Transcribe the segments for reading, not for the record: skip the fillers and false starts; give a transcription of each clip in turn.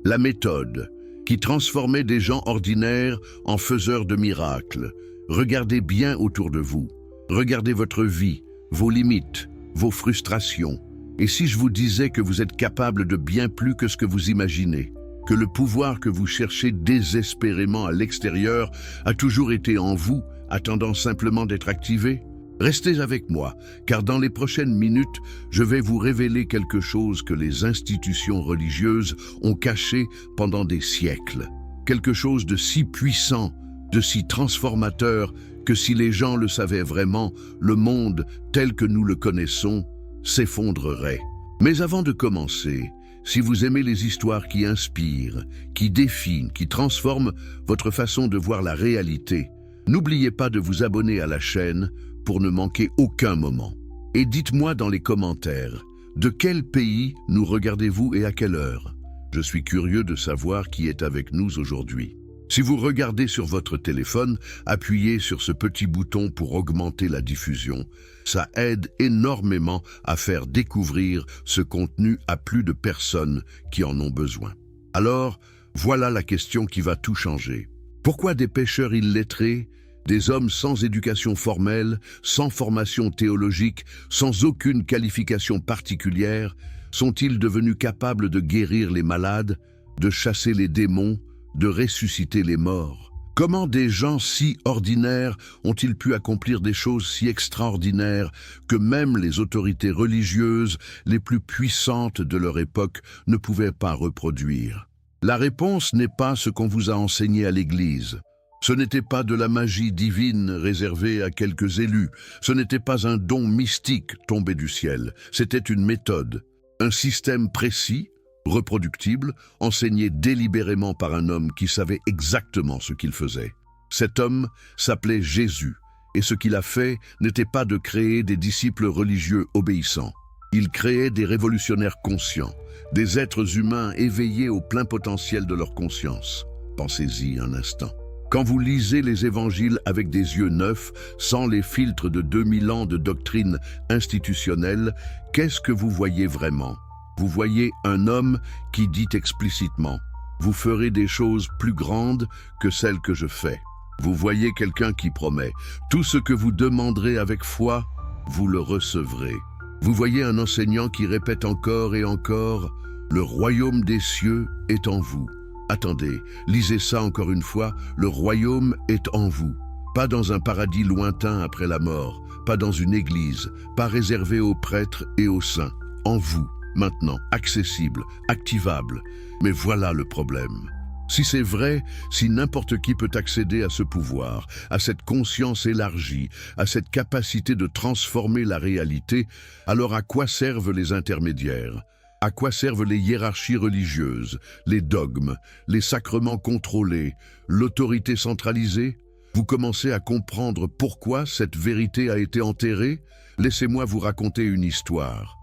La méthode, qui transformait des gens ordinaires en faiseurs de miracles. Regardez bien autour de vous. Regardez votre vie, vos limites, vos frustrations. Et si je vous disais que vous êtes capable de bien plus que ce que vous imaginez, que le pouvoir que vous cherchez désespérément à l'extérieur a toujours été en vous, attendant simplement d'être activé? Restez avec moi, car dans les prochaines minutes, je vais vous révéler quelque chose que les institutions religieuses ont caché pendant des siècles. Quelque chose de si puissant, de si transformateur, que si les gens le savaient vraiment, le monde, tel que nous le connaissons, s'effondrerait. Mais avant de commencer, si vous aimez les histoires qui inspirent, qui défient, qui transforment votre façon de voir la réalité, n'oubliez pas de vous abonner à la chaîne pour ne manquer aucun moment. Et dites-moi dans les commentaires, de quel pays nous regardez-vous et à quelle heure? Je suis curieux de savoir qui est avec nous aujourd'hui. Si vous regardez sur votre téléphone, appuyez sur ce petit bouton pour augmenter la diffusion. Ça aide énormément à faire découvrir ce contenu à plus de personnes qui en ont besoin. Alors, voilà la question qui va tout changer. Pourquoi des pêcheurs illettrés, des hommes sans éducation formelle, sans formation théologique, sans aucune qualification particulière, sont-ils devenus capables de guérir les malades, de chasser les démons, de ressusciter les morts? Comment des gens si ordinaires ont-ils pu accomplir des choses si extraordinaires que même les autorités religieuses les plus puissantes de leur époque ne pouvaient pas reproduire? La réponse n'est pas ce qu'on vous a enseigné à l'Église. Ce n'était pas de la magie divine réservée à quelques élus. Ce n'était pas un don mystique tombé du ciel. C'était une méthode, un système précis, reproductible, enseigné délibérément par un homme qui savait exactement ce qu'il faisait. Cet homme s'appelait Jésus, et ce qu'il a fait n'était pas de créer des disciples religieux obéissants. Il créait des révolutionnaires conscients, des êtres humains éveillés au plein potentiel de leur conscience. Pensez-y un instant. Quand vous lisez les évangiles avec des yeux neufs, sans les filtres de 2000 ans de doctrine institutionnelle, qu'est-ce que vous voyez vraiment? Vous voyez un homme qui dit explicitement « Vous ferez des choses plus grandes que celles que je fais ». Vous voyez quelqu'un qui promet « Tout ce que vous demanderez avec foi, vous le recevrez ». Vous voyez un enseignant qui répète encore et encore « Le royaume des cieux est en vous ». Attendez, lisez ça encore une fois, le royaume est en vous. Pas dans un paradis lointain après la mort, pas dans une église, pas réservé aux prêtres et aux saints. En vous, maintenant, accessible, activable. Mais voilà le problème. Si c'est vrai, si n'importe qui peut accéder à ce pouvoir, à cette conscience élargie, à cette capacité de transformer la réalité, alors à quoi servent les intermédiaires ? À quoi servent les hiérarchies religieuses, les dogmes, les sacrements contrôlés, l'autorité centralisée? Vous commencez à comprendre pourquoi cette vérité a été enterrée? Laissez-moi vous raconter une histoire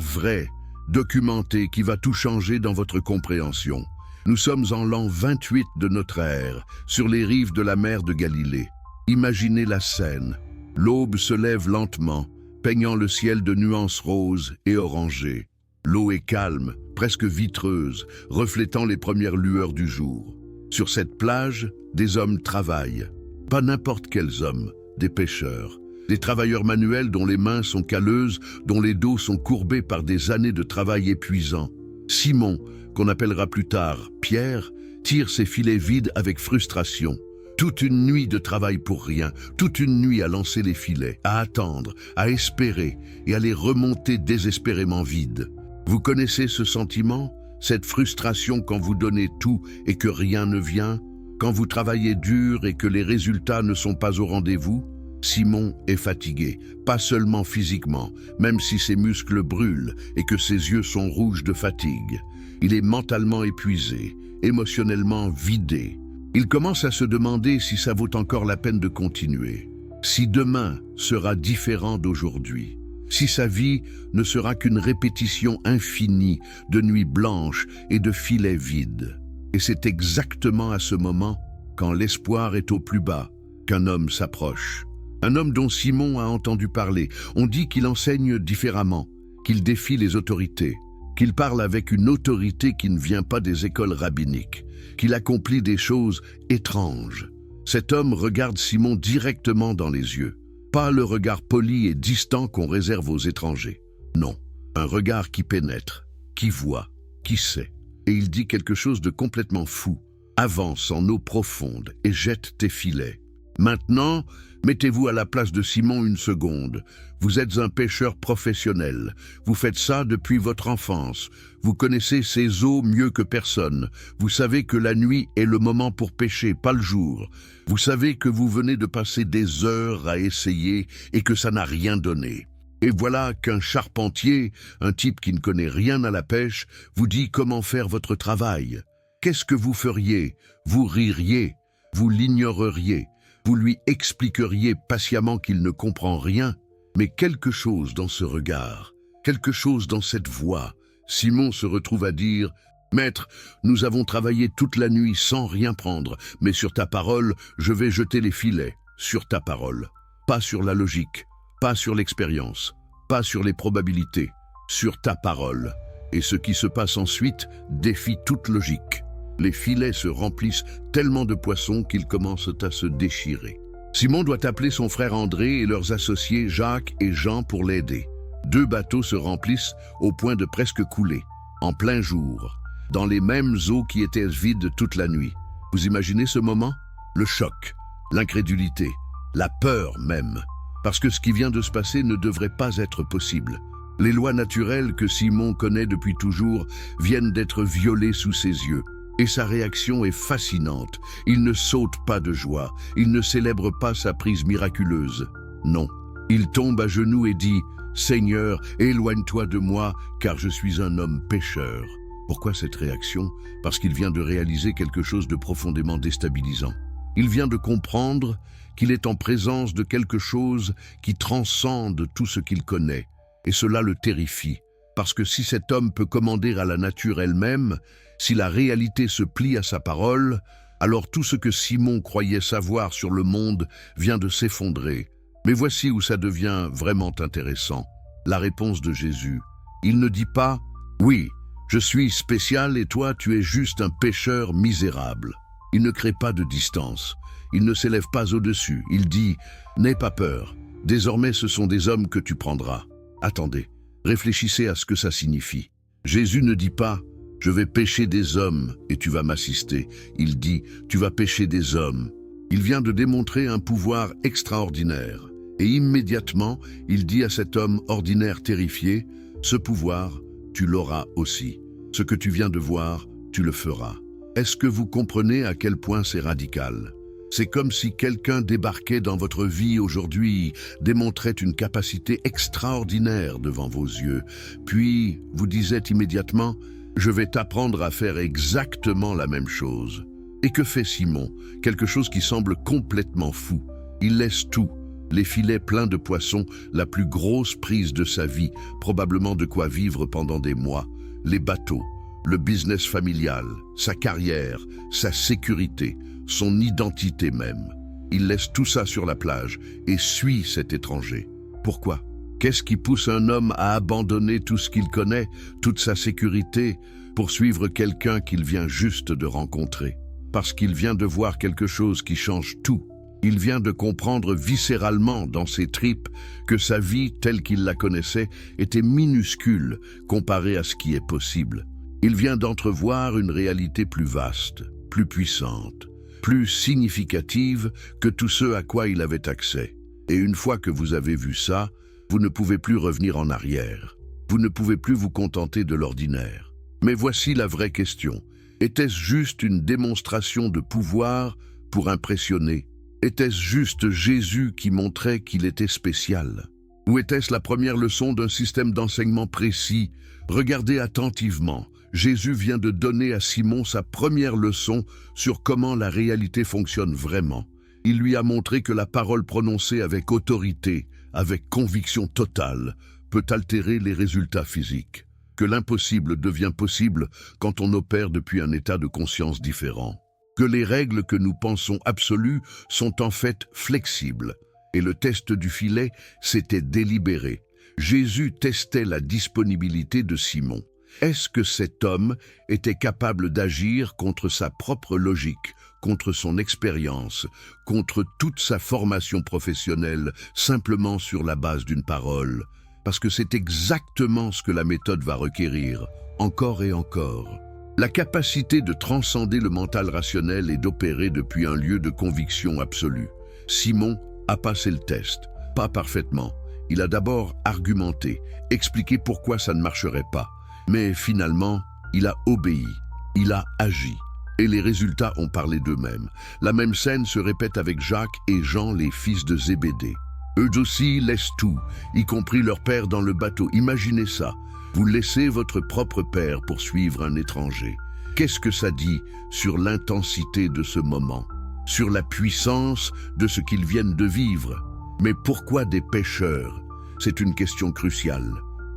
vraie, documentée, qui va tout changer dans votre compréhension. Nous sommes en l'an 28 de notre ère, sur les rives de la mer de Galilée. Imaginez la scène. L'aube se lève lentement, peignant le ciel de nuances roses et orangées. L'eau est calme, presque vitreuse, reflétant les premières lueurs du jour. Sur cette plage, des hommes travaillent. Pas n'importe quels hommes, des pêcheurs. Des travailleurs manuels dont les mains sont calleuses, dont les dos sont courbés par des années de travail épuisant. Simon, qu'on appellera plus tard Pierre, tire ses filets vides avec frustration. Toute une nuit de travail pour rien, toute une nuit à lancer les filets, à attendre, à espérer et à les remonter désespérément vides. Vous connaissez ce sentiment, cette frustration quand vous donnez tout et que rien ne vient, quand vous travaillez dur et que les résultats ne sont pas au rendez-vous? Simon est fatigué, pas seulement physiquement, même si ses muscles brûlent et que ses yeux sont rouges de fatigue. Il est mentalement épuisé, émotionnellement vidé. Il commence à se demander si ça vaut encore la peine de continuer, si demain sera différent d'aujourd'hui. Si sa vie ne sera qu'une répétition infinie de nuits blanches et de filets vides. Et c'est exactement à ce moment, quand l'espoir est au plus bas, qu'un homme s'approche. Un homme dont Simon a entendu parler. On dit qu'il enseigne différemment, qu'il défie les autorités. qu'il parle avec une autorité qui ne vient pas des écoles rabbiniques, qu'il accomplit des choses étranges. Cet homme regarde Simon directement dans les yeux, pas le regard poli et distant qu'on réserve aux étrangers. Non, un regard qui pénètre, qui voit, qui sait. Et il dit quelque chose de complètement fou. Avance en eau profonde et jette tes filets. Maintenant, mettez-vous à la place de Simon une seconde. Vous êtes un pêcheur professionnel. Vous faites ça depuis votre enfance. Vous connaissez ces eaux mieux que personne. Vous savez que la nuit est le moment pour pêcher, pas le jour. Vous savez que vous venez de passer des heures à essayer et que ça n'a rien donné. Et voilà qu'un charpentier, un type qui ne connaît rien à la pêche, vous dit comment faire votre travail. Qu'est-ce que vous feriez? Vous ririez, vous l'ignoreriez, vous lui expliqueriez patiemment qu'il ne comprend rien, mais quelque chose dans ce regard, quelque chose dans cette voix. Simon se retrouve à dire « Maître, nous avons travaillé toute la nuit sans rien prendre, mais sur ta parole, je vais jeter les filets, sur ta parole. Pas sur la logique, pas sur l'expérience, pas sur les probabilités, sur ta parole. » Et ce qui se passe ensuite défie toute logique. Les filets se remplissent tellement de poissons qu'ils commencent à se déchirer. Simon doit appeler son frère André et leurs associés Jacques et Jean pour l'aider. 2 bateaux se remplissent au point de presque couler, en plein jour, dans les mêmes eaux qui étaient vides toute la nuit. Vous imaginez ce moment? Le choc, l'incrédulité, la peur même, parce que ce qui vient de se passer ne devrait pas être possible. Les lois naturelles que Simon connaît depuis toujours viennent d'être violées sous ses yeux. Et sa réaction est fascinante. Il ne saute pas de joie, il ne célèbre pas sa prise miraculeuse. Non, il tombe à genoux et dit « Seigneur, éloigne-toi de moi, car je suis un homme pécheur. » Pourquoi cette réaction? Parce qu'il vient de réaliser quelque chose de profondément déstabilisant. Il vient de comprendre qu'il est en présence de quelque chose qui transcende tout ce qu'il connaît. Et cela le terrifie, parce que si cet homme peut commander à la nature elle-même, si la réalité se plie à sa parole, alors tout ce que Simon croyait savoir sur le monde vient de s'effondrer. Mais voici où ça devient vraiment intéressant. La réponse de Jésus. Il ne dit pas « Oui, je suis spécial et toi tu es juste un pécheur misérable ». Il ne crée pas de distance. Il ne s'élève pas au-dessus. Il dit « N'aie pas peur. Désormais ce sont des hommes que tu prendras. » Attendez, réfléchissez à ce que ça signifie. Jésus ne dit pas « Je vais pêcher des hommes et tu vas m'assister ». Il dit « Tu vas pêcher des hommes ». Il vient de démontrer un pouvoir extraordinaire. Et immédiatement, il dit à cet homme ordinaire terrifié « Ce pouvoir, tu l'auras aussi. Ce que tu viens de voir, tu le feras. » Est-ce que vous comprenez à quel point c'est radical? C'est comme si quelqu'un débarquait dans votre vie aujourd'hui, démontrait une capacité extraordinaire devant vos yeux, puis vous disait immédiatement « Je vais t'apprendre à faire exactement la même chose ». Et que fait Simon? Quelque chose qui semble complètement fou. Il laisse tout, les filets pleins de poissons, la plus grosse prise de sa vie, probablement de quoi vivre pendant des mois, les bateaux, le business familial, sa carrière, sa sécurité, son identité même. Il laisse tout ça sur la plage et suit cet étranger. Pourquoi? Qu'est-ce qui pousse un homme à abandonner tout ce qu'il connaît, toute sa sécurité, pour suivre quelqu'un qu'il vient juste de rencontrer? Parce qu'il vient de voir quelque chose qui change tout. Il vient de comprendre viscéralement dans ses tripes que sa vie telle qu'il la connaissait était minuscule comparée à ce qui est possible. Il vient d'entrevoir une réalité plus vaste, plus puissante, plus significative que tout ce à quoi il avait accès. Et une fois que vous avez vu ça, vous ne pouvez plus revenir en arrière. Vous ne pouvez plus vous contenter de l'ordinaire. Mais voici la vraie question. Était-ce juste une démonstration de pouvoir pour impressionner? Était-ce juste Jésus qui montrait qu'il était spécial? Ou était-ce la première leçon d'un système d'enseignement précis? Regardez attentivement. Jésus vient de donner à Simon sa première leçon sur comment la réalité fonctionne vraiment. Il lui a montré que la parole prononcée avec autorité, avec conviction totale, peut altérer les résultats physiques. Que l'impossible devient possible quand on opère depuis un état de conscience différent. Que les règles que nous pensons absolues sont en fait flexibles. Et le test du filet, c'était délibéré. Jésus testait la disponibilité de Simon. Est-ce que cet homme était capable d'agir contre sa propre logique, contre son expérience, contre toute sa formation professionnelle, simplement sur la base d'une parole? Parce que c'est exactement ce que la méthode va requérir, encore et encore. La capacité de transcender le mental rationnel et d'opérer depuis un lieu de conviction absolue. Simon a passé le test, pas parfaitement. Il a d'abord argumenté, expliqué pourquoi ça ne marcherait pas. Mais finalement, il a obéi, il a agi. Et les résultats ont parlé d'eux-mêmes. La même scène se répète avec Jacques et Jean, les fils de Zébédée. Eux aussi laissent tout, y compris leur père dans le bateau. Imaginez ça. Vous laissez votre propre père pour suivre un étranger. Qu'est-ce que ça dit sur l'intensité de ce moment, sur la puissance de ce qu'ils viennent de vivre? Mais pourquoi des pêcheurs? C'est une question cruciale.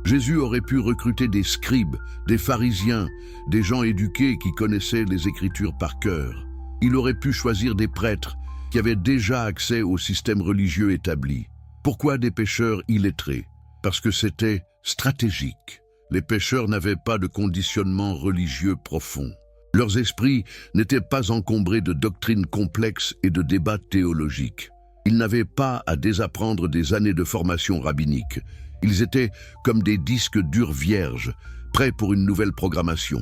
Jésus aurait pu recruter des scribes, des pharisiens, des gens éduqués qui connaissaient les Écritures par cœur. Il aurait pu choisir des prêtres qui avaient déjà accès au système religieux établi. Pourquoi des pêcheurs illettrés? Parce que c'était stratégique. Les pêcheurs n'avaient pas de conditionnement religieux profond. Leurs esprits n'étaient pas encombrés de doctrines complexes et de débats théologiques. Ils n'avaient pas à désapprendre des années de formation rabbinique. Ils étaient comme des disques durs vierges, prêts pour une nouvelle programmation.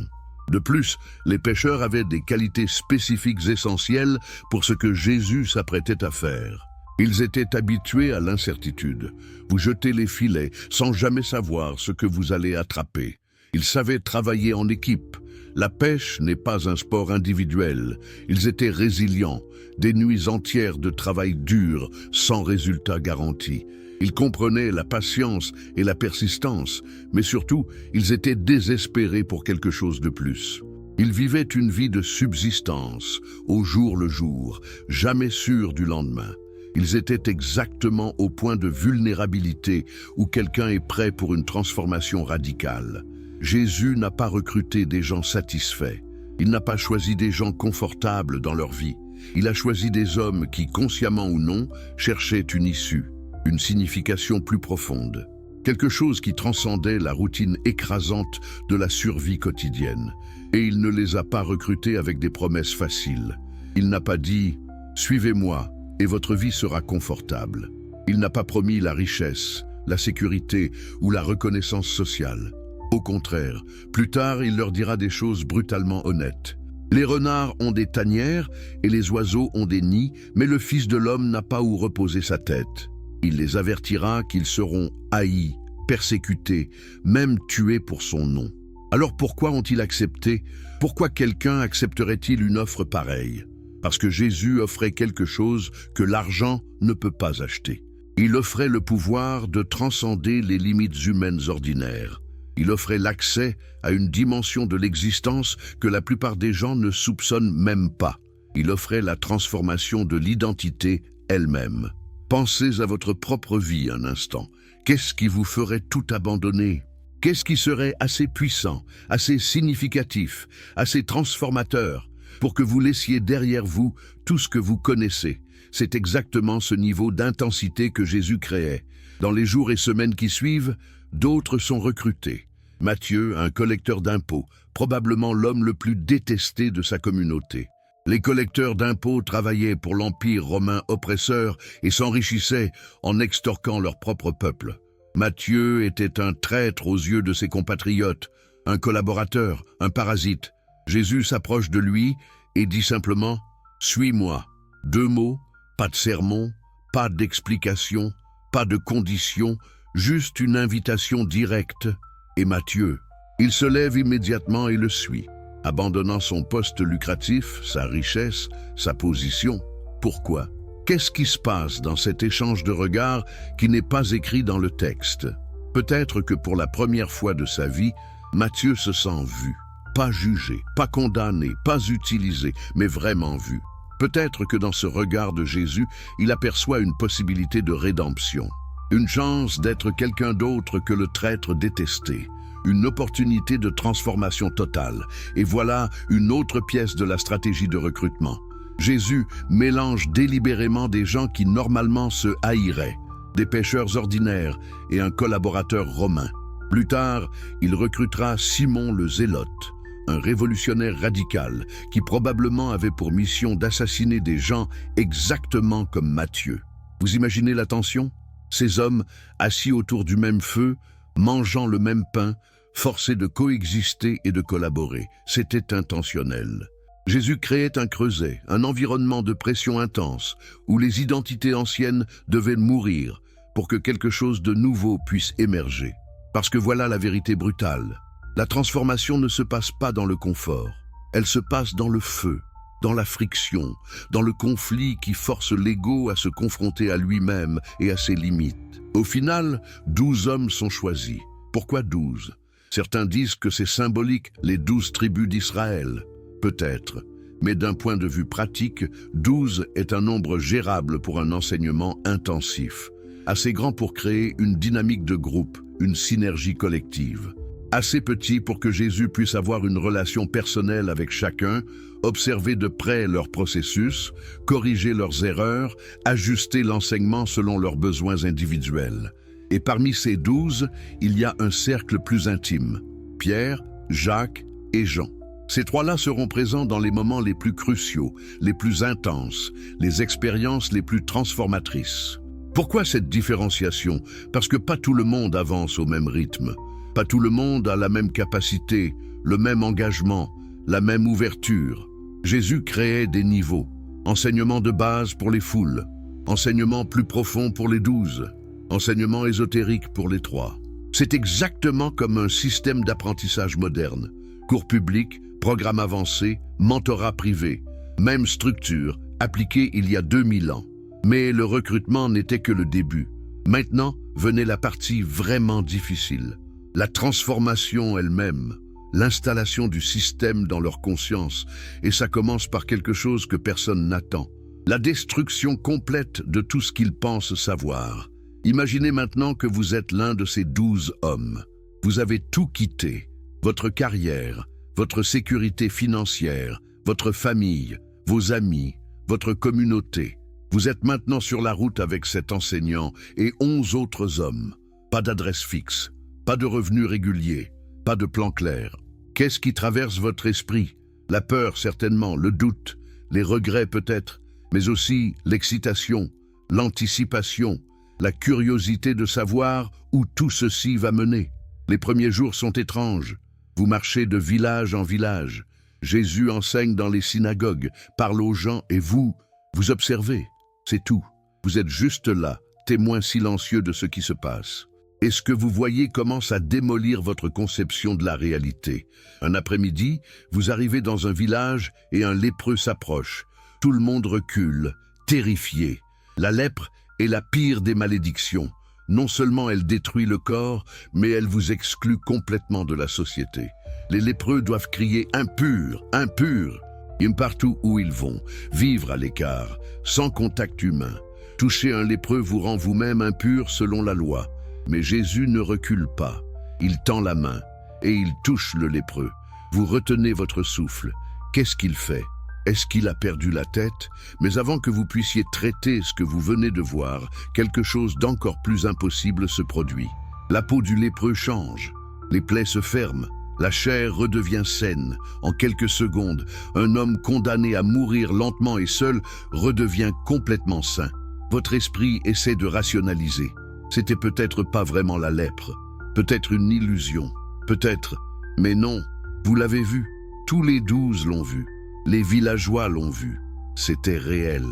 De plus, les pêcheurs avaient des qualités spécifiques essentielles pour ce que Jésus s'apprêtait à faire. Ils étaient habitués à l'incertitude. Vous jetez les filets sans jamais savoir ce que vous allez attraper. Ils savaient travailler en équipe. La pêche n'est pas un sport individuel. Ils étaient résilients, des nuits entières de travail dur, sans résultat garanti. Ils comprenaient la patience et la persistance, mais surtout, ils étaient désespérés pour quelque chose de plus. Ils vivaient une vie de subsistance, au jour le jour, jamais sûrs du lendemain. Ils étaient exactement au point de vulnérabilité où quelqu'un est prêt pour une transformation radicale. Jésus n'a pas recruté des gens satisfaits. Il n'a pas choisi des gens confortables dans leur vie. Il a choisi des hommes qui, consciemment ou non, cherchaient une issue, une signification plus profonde. Quelque chose qui transcendait la routine écrasante de la survie quotidienne. Et il ne les a pas recrutés avec des promesses faciles. Il n'a pas dit « Suivez-moi » et votre vie sera confortable. Il n'a pas promis la richesse, la sécurité ou la reconnaissance sociale. Au contraire, plus tard, il leur dira des choses brutalement honnêtes. Les renards ont des tanières et les oiseaux ont des nids, mais le Fils de l'homme n'a pas où reposer sa tête. Il les avertira qu'ils seront haïs, persécutés, même tués pour son nom. Alors pourquoi ont-ils accepté? Pourquoi quelqu'un accepterait-il une offre pareille? Parce que Jésus offrait quelque chose que l'argent ne peut pas acheter. Il offrait le pouvoir de transcender les limites humaines ordinaires. Il offrait l'accès à une dimension de l'existence que la plupart des gens ne soupçonnent même pas. Il offrait la transformation de l'identité elle-même. Pensez à votre propre vie un instant. Qu'est-ce qui vous ferait tout abandonner? Qu'est-ce qui serait assez puissant, assez significatif, assez transformateur pour que vous laissiez derrière vous tout ce que vous connaissez? C'est exactement ce niveau d'intensité que Jésus créait. Dans les jours et semaines qui suivent, d'autres sont recrutés. Matthieu, un collecteur d'impôts, probablement l'homme le plus détesté de sa communauté. Les collecteurs d'impôts travaillaient pour l'Empire romain oppresseur et s'enrichissaient en extorquant leur propre peuple. Matthieu était un traître aux yeux de ses compatriotes, un collaborateur, un parasite. Jésus s'approche de lui et dit simplement « Suis-moi ». 2 mots, pas de sermon, pas d'explication, pas de condition, juste une invitation directe. Et Matthieu, il se lève immédiatement et le suit, abandonnant son poste lucratif, sa richesse, sa position. Pourquoi? Qu'est-ce qui se passe dans cet échange de regards qui n'est pas écrit dans le texte? Peut-être que pour la première fois de sa vie, Matthieu se sent vu, pas jugé, pas condamné, pas utilisé, mais vraiment vu. Peut-être que dans ce regard de Jésus, il aperçoit une possibilité de rédemption. Une chance d'être quelqu'un d'autre que le traître détesté. Une opportunité de transformation totale. Et voilà une autre pièce de la stratégie de recrutement. Jésus mélange délibérément des gens qui normalement se haïraient, des pêcheurs ordinaires et un collaborateur romain. Plus tard, il recrutera Simon le Zélote, un révolutionnaire radical qui probablement avait pour mission d'assassiner des gens exactement comme Matthieu. Vous imaginez la tension? Ces hommes, assis autour du même feu, mangeant le même pain, forcés de coexister et de collaborer. C'était intentionnel. Jésus créait un creuset, un environnement de pression intense, où les identités anciennes devaient mourir pour que quelque chose de nouveau puisse émerger. Parce que voilà la vérité brutale. La transformation ne se passe pas dans le confort. Elle se passe dans le feu, dans la friction, dans le conflit qui force l'ego à se confronter à lui-même et à ses limites. Au final, 12 hommes sont choisis. Pourquoi 12? Certains disent que c'est symbolique, les 12 tribus d'Israël. Peut-être. Mais d'un point de vue pratique, 12 est un nombre gérable pour un enseignement intensif. Assez grand pour créer une dynamique de groupe, une synergie collective. Assez petit pour que Jésus puisse avoir une relation personnelle avec chacun, observer de près leur processus, corriger leurs erreurs, ajuster l'enseignement selon leurs besoins individuels. Et parmi ces 12, il y a un cercle plus intime, Pierre, Jacques et Jean. Ces trois-là seront présents dans les moments les plus cruciaux, les plus intenses, les expériences les plus transformatrices. Pourquoi cette différenciation? Parce que pas tout le monde avance au même rythme. Pas tout le monde a la même capacité, le même engagement, la même ouverture. Jésus créait des niveaux. Enseignement de base pour les foules, enseignement plus profond pour les 12, enseignement ésotérique pour les 3. C'est exactement comme un système d'apprentissage moderne. Cours publics, programme avancé, mentorat privé. Même structure, appliquée il y a 2000 ans. Mais le recrutement n'était que le début. Maintenant, venait la partie vraiment difficile. La transformation elle-même, l'installation du système dans leur conscience, et ça commence par quelque chose que personne n'attend. La destruction complète de tout ce qu'ils pensent savoir. Imaginez maintenant que vous êtes l'un de ces 12 hommes. Vous avez tout quitté, votre carrière, votre sécurité financière, votre famille, vos amis, votre communauté. Vous êtes maintenant sur la route avec cet enseignant et 11 autres hommes. Pas d'adresse fixe, pas de revenus réguliers, pas de plan clair. Qu'est-ce qui traverse votre esprit? La peur certainement, le doute, les regrets peut-être, mais aussi l'excitation, l'anticipation, la curiosité de savoir où tout ceci va mener. Les premiers jours sont étranges. Vous marchez de village en village. Jésus enseigne dans les synagogues, parle aux gens et vous observez. C'est tout. Vous êtes juste là, témoin silencieux de ce qui se passe. Et ce que vous voyez commence à démolir votre conception de la réalité. Un après-midi, vous arrivez dans un village et un lépreux s'approche. Tout le monde recule, terrifié. La lèpre est la pire des malédictions. Non seulement elle détruit le corps, mais elle vous exclut complètement de la société. Les lépreux doivent crier « impur, impur ». Partout où ils vont, vivre à l'écart, sans contact humain. Toucher un lépreux vous rend vous-même impur selon la loi. Mais Jésus ne recule pas. Il tend la main et il touche le lépreux. Vous retenez votre souffle. Qu'est-ce qu'il fait? Est-ce qu'il a perdu la tête? Mais avant que vous puissiez traiter ce que vous venez de voir, quelque chose d'encore plus impossible se produit. La peau du lépreux change. Les plaies se ferment. La chair redevient saine. En quelques secondes, un homme condamné à mourir lentement et seul redevient complètement sain. Votre esprit essaie de rationaliser. C'était peut-être pas vraiment la lèpre, peut-être une illusion, peut-être, mais non, vous l'avez vu, tous les 12 l'ont vu, les villageois l'ont vu, c'était réel.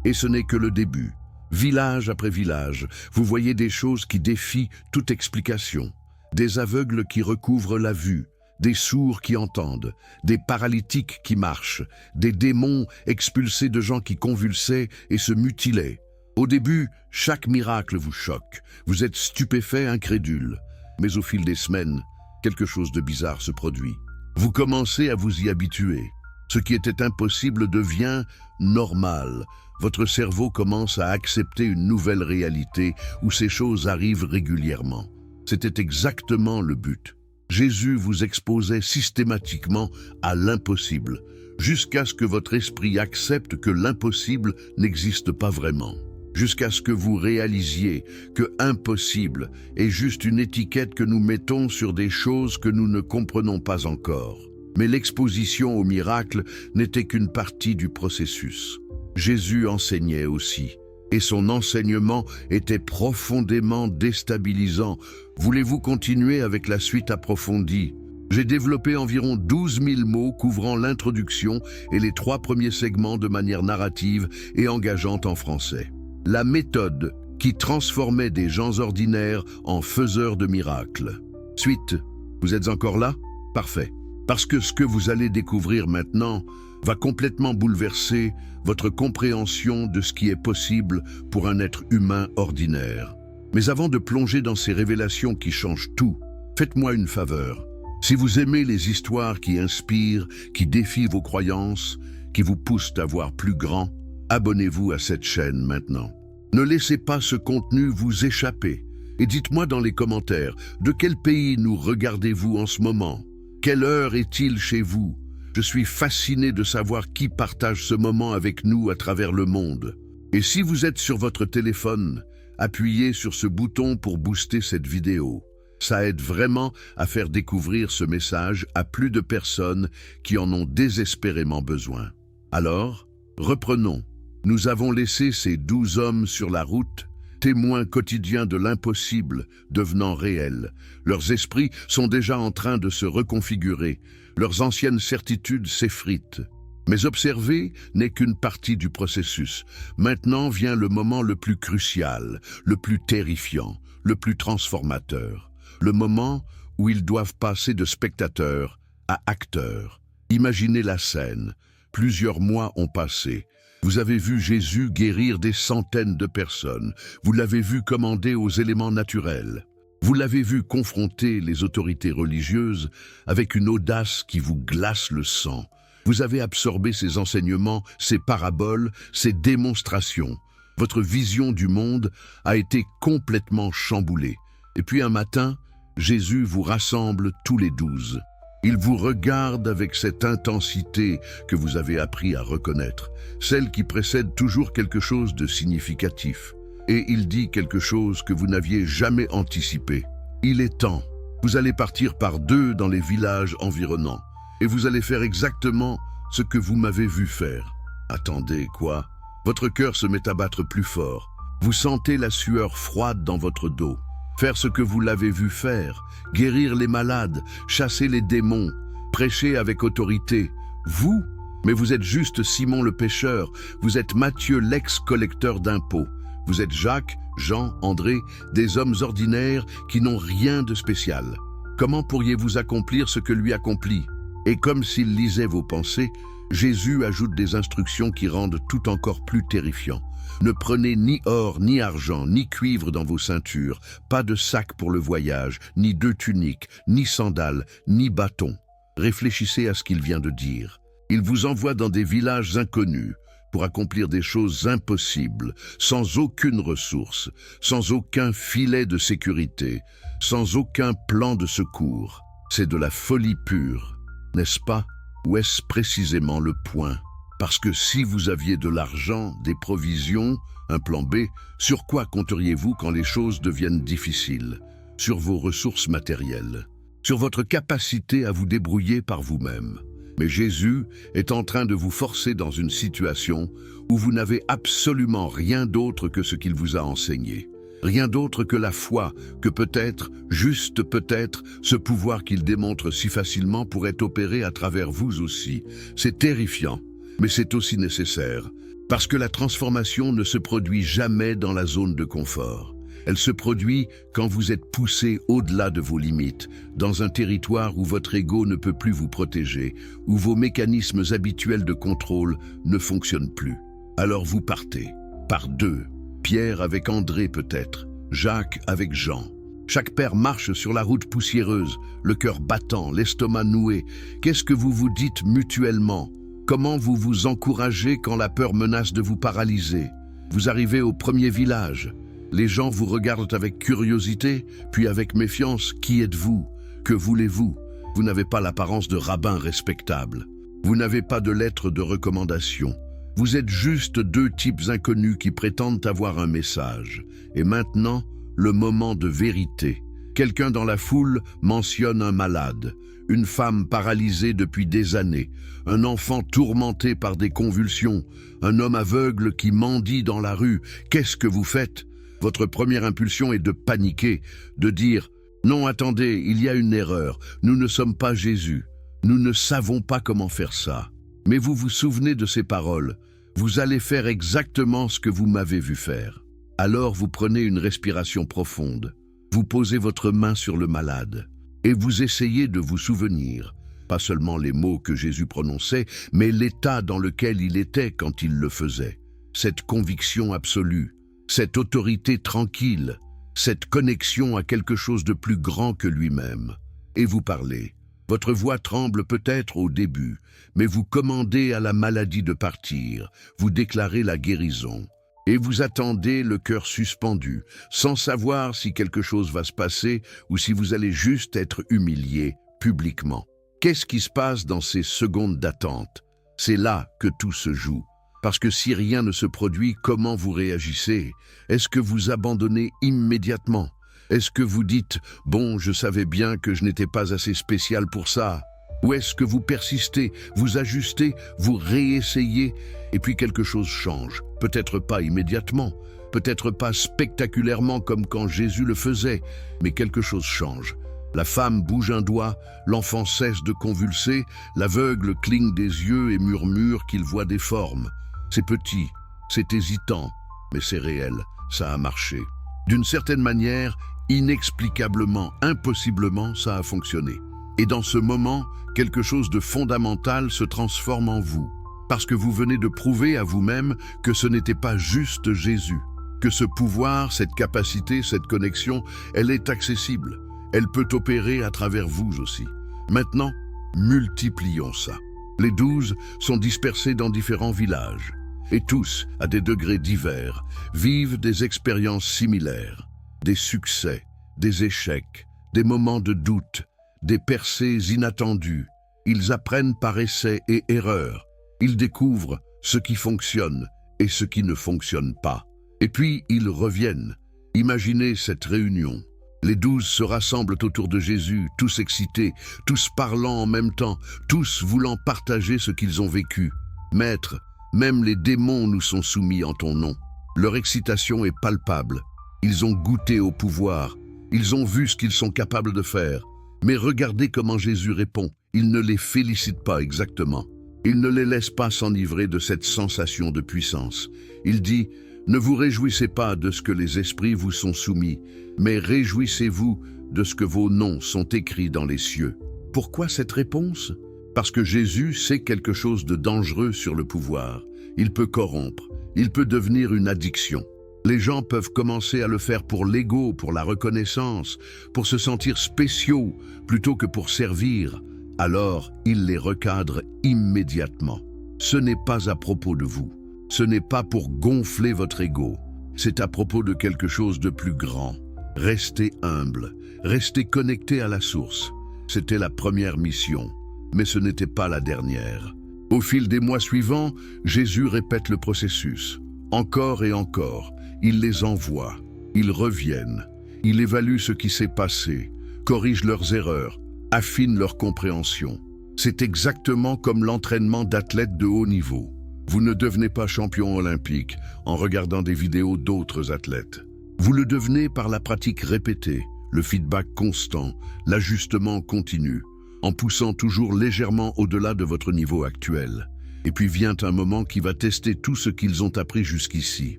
Et ce n'est que le début. Village après village, vous voyez des choses qui défient toute explication. Des aveugles qui recouvrent la vue, des sourds qui entendent, des paralytiques qui marchent, des démons expulsés de gens qui convulsaient et se mutilaient. Au début, chaque miracle vous choque. Vous êtes stupéfait, incrédule. Mais au fil des semaines, quelque chose de bizarre se produit. Vous commencez à vous y habituer. Ce qui était impossible devient normal. Votre cerveau commence à accepter une nouvelle réalité où ces choses arrivent régulièrement. C'était exactement le but. Jésus vous exposait systématiquement à l'impossible, jusqu'à ce que votre esprit accepte que l'impossible n'existe pas vraiment. jusqu'à ce que vous réalisiez que impossible est juste une étiquette que nous mettons sur des choses que nous ne comprenons pas encore. Mais l'exposition au miracle n'était qu'une partie du processus. Jésus enseignait aussi, et son enseignement était profondément déstabilisant. Voulez-vous continuer avec la suite approfondie? J'ai développé environ 12 000 mots couvrant l'introduction et les 3 premiers segments de manière narrative et engageante en français. La méthode qui transformait des gens ordinaires en faiseurs de miracles. Suite, vous êtes encore là? Parfait. Parce que ce que vous allez découvrir maintenant va complètement bouleverser votre compréhension de ce qui est possible pour un être humain ordinaire. Mais avant de plonger dans ces révélations qui changent tout, faites-moi une faveur. Si vous aimez les histoires qui inspirent, qui défient vos croyances, qui vous poussent à voir plus grand, abonnez-vous à cette chaîne maintenant. Ne laissez pas ce contenu vous échapper. Et dites-moi dans les commentaires, de quel pays nous regardez-vous en ce moment? Quelle heure est-il chez vous? Je suis fasciné de savoir qui partage ce moment avec nous à travers le monde. Et si vous êtes sur votre téléphone, appuyez sur ce bouton pour booster cette vidéo. Ça aide vraiment à faire découvrir ce message à plus de personnes qui en ont désespérément besoin. Alors, reprenons. Nous avons laissé ces 12 hommes sur la route, témoins quotidiens de l'impossible devenant réel. Leurs esprits sont déjà en train de se reconfigurer. Leurs anciennes certitudes s'effritent. Mais observer n'est qu'une partie du processus. Maintenant vient le moment le plus crucial, le plus terrifiant, le plus transformateur. Le moment où ils doivent passer de spectateurs à acteurs. Imaginez la scène. Plusieurs mois ont passé. Vous avez vu Jésus guérir des centaines de personnes. Vous l'avez vu commander aux éléments naturels. Vous l'avez vu confronter les autorités religieuses avec une audace qui vous glace le sang. Vous avez absorbé ses enseignements, ses paraboles, ses démonstrations. Votre vision du monde a été complètement chamboulée. Et puis un matin, Jésus vous rassemble tous les 12. Il vous regarde avec cette intensité que vous avez appris à reconnaître, celle qui précède toujours quelque chose de significatif. Et il dit quelque chose que vous n'aviez jamais anticipé. Il est temps. Vous allez partir par 2 dans les villages environnants. Et vous allez faire exactement ce que vous m'avez vu faire. Attendez, quoi? Votre cœur se met à battre plus fort. Vous sentez la sueur froide dans votre dos. Faire ce que vous l'avez vu faire, guérir les malades, chasser les démons, prêcher avec autorité. Vous? Mais vous êtes juste Simon le pêcheur, vous êtes Matthieu l'ex-collecteur d'impôts. Vous êtes Jacques, Jean, André, des hommes ordinaires qui n'ont rien de spécial. Comment pourriez-vous accomplir ce que lui accomplit? Et comme s'il lisait vos pensées, Jésus ajoute des instructions qui rendent tout encore plus terrifiant. Ne prenez ni or, ni argent, ni cuivre dans vos ceintures, pas de sac pour le voyage, ni 2 tuniques, ni sandales, ni bâtons. Réfléchissez à ce qu'il vient de dire. Il vous envoie dans des villages inconnus pour accomplir des choses impossibles, sans aucune ressource, sans aucun filet de sécurité, sans aucun plan de secours. C'est de la folie pure, n'est-ce pas? Ou est-ce précisément le point? Parce que si vous aviez de l'argent, des provisions, un plan B, sur quoi compteriez-vous quand les choses deviennent difficiles? Sur vos ressources matérielles, sur votre capacité à vous débrouiller par vous-même. Mais Jésus est en train de vous forcer dans une situation où vous n'avez absolument rien d'autre que ce qu'il vous a enseigné. Rien d'autre que la foi, que peut-être, juste peut-être, ce pouvoir qu'il démontre si facilement pourrait opérer à travers vous aussi. C'est terrifiant. Mais c'est aussi nécessaire, parce que la transformation ne se produit jamais dans la zone de confort. Elle se produit quand vous êtes poussé au-delà de vos limites, dans un territoire où votre ego ne peut plus vous protéger, où vos mécanismes habituels de contrôle ne fonctionnent plus. Alors vous partez, par 2, Pierre avec André peut-être, Jacques avec Jean. Chaque père marche sur la route poussiéreuse, le cœur battant, l'estomac noué. Qu'est-ce que vous vous dites mutuellement? Comment vous vous encouragez quand la peur menace de vous paralyser? Vous arrivez au premier village. Les gens vous regardent avec curiosité, puis avec méfiance. Qui êtes-vous? Que voulez-vous? Vous n'avez pas l'apparence de rabbin respectable. Vous n'avez pas de lettre de recommandation. Vous êtes juste deux types inconnus qui prétendent avoir un message. Et maintenant, le moment de vérité. Quelqu'un dans la foule mentionne un malade, une femme paralysée depuis des années, un enfant tourmenté par des convulsions, un homme aveugle qui mendie dans la rue. Qu'est-ce que vous faites? Votre première impulsion est de paniquer, de dire « Non, attendez, il y a une erreur, nous ne sommes pas Jésus, nous ne savons pas comment faire ça. » Mais vous vous souvenez de ces paroles. Vous allez faire exactement ce que vous m'avez vu faire. Alors vous prenez une respiration profonde. Vous posez votre main sur le malade et vous essayez de vous souvenir, pas seulement les mots que Jésus prononçait, mais l'état dans lequel il était quand il le faisait. Cette conviction absolue, cette autorité tranquille, cette connexion à quelque chose de plus grand que lui-même. Et vous parlez. Votre voix tremble peut-être au début, mais vous commandez à la maladie de partir, vous déclarez la guérison. Et vous attendez le cœur suspendu, sans savoir si quelque chose va se passer ou si vous allez juste être humilié publiquement. Qu'est-ce qui se passe dans ces secondes d'attente? C'est là que tout se joue. Parce que si rien ne se produit, comment vous réagissez? Est-ce que vous abandonnez immédiatement? Est-ce que vous dites « Bon, je savais bien que je n'étais pas assez spécial pour ça » ou est-ce que vous persistez, vous ajustez, vous réessayez et puis quelque chose change? Peut-être pas immédiatement, peut-être pas spectaculairement comme quand Jésus le faisait, mais quelque chose change. La femme bouge un doigt, l'enfant cesse de convulser, l'aveugle cligne des yeux et murmure qu'il voit des formes. C'est petit, c'est hésitant, mais c'est réel, ça a marché. D'une certaine manière, inexplicablement, impossiblement, ça a fonctionné. Et dans ce moment, quelque chose de fondamental se transforme en vous, parce que vous venez de prouver à vous-même que ce n'était pas juste Jésus, que ce pouvoir, cette capacité, cette connexion, elle est accessible, elle peut opérer à travers vous aussi. Maintenant, multiplions ça. Les 12 sont dispersés dans différents villages, et tous, à des degrés divers, vivent des expériences similaires, des succès, des échecs, des moments de doute, des percées inattendues. Ils apprennent par essai et erreur. Ils découvrent ce qui fonctionne et ce qui ne fonctionne pas. Et puis ils reviennent. Imaginez cette réunion. Les 12 se rassemblent autour de Jésus, tous excités, tous parlant en même temps, tous voulant partager ce qu'ils ont vécu. Maître, même les démons nous sont soumis en ton nom. Leur excitation est palpable. Ils ont goûté au pouvoir. Ils ont vu ce qu'ils sont capables de faire. Mais regardez comment Jésus répond. Il ne les félicite pas exactement. Il ne les laisse pas s'enivrer de cette sensation de puissance. Il dit « Ne vous réjouissez pas de ce que les esprits vous sont soumis, mais réjouissez-vous de ce que vos noms sont écrits dans les cieux. » Pourquoi cette réponse? Parce que Jésus sait quelque chose de dangereux sur le pouvoir. Il peut corrompre. Il peut devenir une addiction. Les gens peuvent commencer à le faire pour l'ego, pour la reconnaissance, pour se sentir spéciaux plutôt que pour servir. Alors, il les recadre immédiatement. Ce n'est pas à propos de vous. Ce n'est pas pour gonfler votre ego. C'est à propos de quelque chose de plus grand. Restez humble, restez connecté à la source. C'était la première mission, mais ce n'était pas la dernière. Au fil des mois suivants, Jésus répète le processus. Encore et encore, il les envoie, ils reviennent, il évalue ce qui s'est passé, corrige leurs erreurs, affine leur compréhension. C'est exactement comme l'entraînement d'athlètes de haut niveau. Vous ne devenez pas champion olympique en regardant des vidéos d'autres athlètes. Vous le devenez par la pratique répétée, le feedback constant, l'ajustement continu, en poussant toujours légèrement au-delà de votre niveau actuel. Et puis vient un moment qui va tester tout ce qu'ils ont appris jusqu'ici.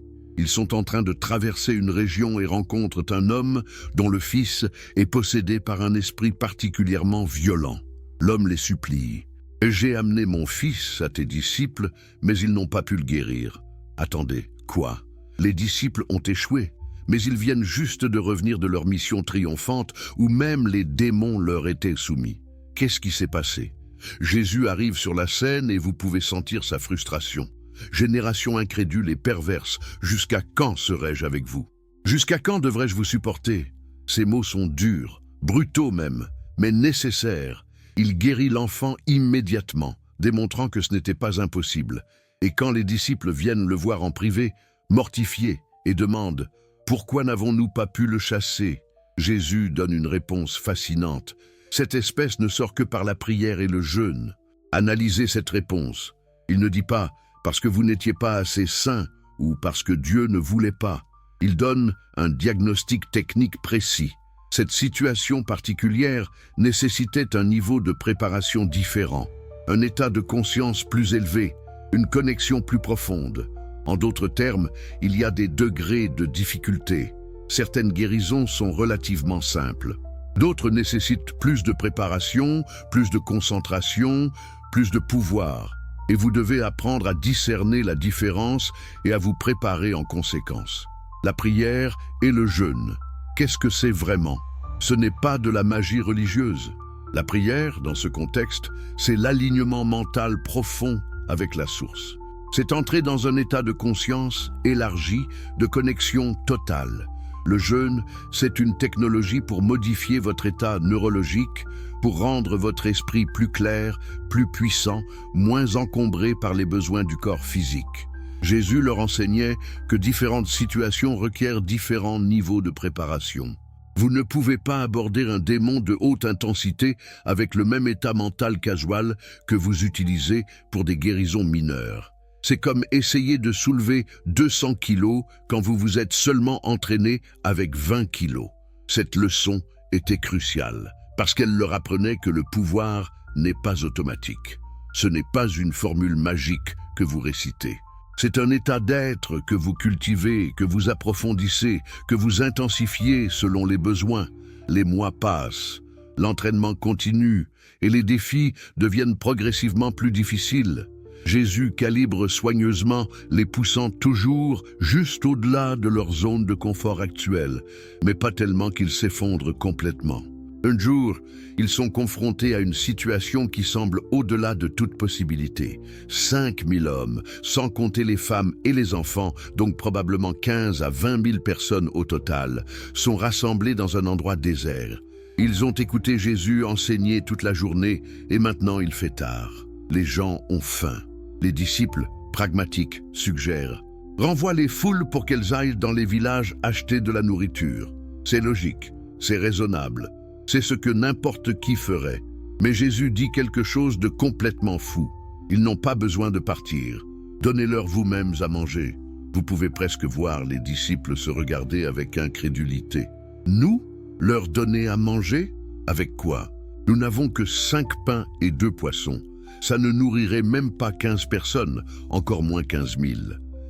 Ils sont en train de traverser une région et rencontrent un homme dont le fils est possédé par un esprit particulièrement violent. L'homme les supplie. « J'ai amené mon fils à tes disciples, mais ils n'ont pas pu le guérir. » Attendez, quoi? Les disciples ont échoué, mais ils viennent juste de revenir de leur mission triomphante où même les démons leur étaient soumis. Qu'est-ce qui s'est passé? Jésus arrive sur la scène et vous pouvez sentir sa frustration. Génération incrédule et perverse, jusqu'à quand serai-je avec vous? Jusqu'à quand devrais-je vous supporter? Ces mots sont durs, brutaux même, mais nécessaires. Il guérit l'enfant immédiatement, démontrant que ce n'était pas impossible. Et quand les disciples viennent le voir en privé, mortifiés, et demandent « Pourquoi n'avons-nous pas pu le chasser ?» Jésus donne une réponse fascinante. Cette espèce ne sort que par la prière et le jeûne. Analysez cette réponse. Il ne dit pas « parce que vous n'étiez pas assez saint » ou « parce que Dieu ne voulait pas ». Il donne un diagnostic technique précis. Cette situation particulière nécessitait un niveau de préparation différent, un état de conscience plus élevé, une connexion plus profonde. En d'autres termes, il y a des degrés de difficulté. Certaines guérisons sont relativement simples. D'autres nécessitent plus de préparation, plus de concentration, plus de pouvoir. Et vous devez apprendre à discerner la différence et à vous préparer en conséquence. La prière et le jeûne. Qu'est-ce que c'est vraiment? Ce n'est pas de la magie religieuse. La prière, dans ce contexte, c'est l'alignement mental profond avec la source. C'est entrer dans un état de conscience élargi, de connexion totale. Le jeûne, c'est une technologie pour modifier votre état neurologique, pour rendre votre esprit plus clair, plus puissant, moins encombré par les besoins du corps physique. Jésus leur enseignait que différentes situations requièrent différents niveaux de préparation. Vous ne pouvez pas aborder un démon de haute intensité avec le même état mental casual que vous utilisez pour des guérisons mineures. C'est comme essayer de soulever 200 kilos quand vous vous êtes seulement entraîné avec 20 kilos. Cette leçon était cruciale, parce qu'elle leur apprenait que le pouvoir n'est pas automatique. Ce n'est pas une formule magique que vous récitez. C'est un état d'être que vous cultivez, que vous approfondissez, que vous intensifiez selon les besoins. Les mois passent, l'entraînement continue et les défis deviennent progressivement plus difficiles. Jésus calibre soigneusement, les poussant toujours juste au-delà de leur zone de confort actuelle, mais pas tellement qu'ils s'effondrent complètement. Un jour, ils sont confrontés à une situation qui semble au-delà de toute possibilité. 5000 hommes, sans compter les femmes et les enfants, donc probablement 15 à 20 000 personnes au total, sont rassemblés dans un endroit désert. Ils ont écouté Jésus enseigner toute la journée et maintenant il fait tard. Les gens ont faim. Les disciples, pragmatiques, suggèrent « Renvoie les foules pour qu'elles aillent dans les villages acheter de la nourriture. » C'est logique, c'est raisonnable. C'est ce que n'importe qui ferait. Mais Jésus dit quelque chose de complètement fou. Ils n'ont pas besoin de partir. Donnez-leur vous-mêmes à manger. Vous pouvez presque voir les disciples se regarder avec incrédulité. Nous, leur donner à manger? Avec quoi? Nous n'avons que 5 pains et 2 poissons. Ça ne nourrirait même pas 15 personnes, encore moins 15 000.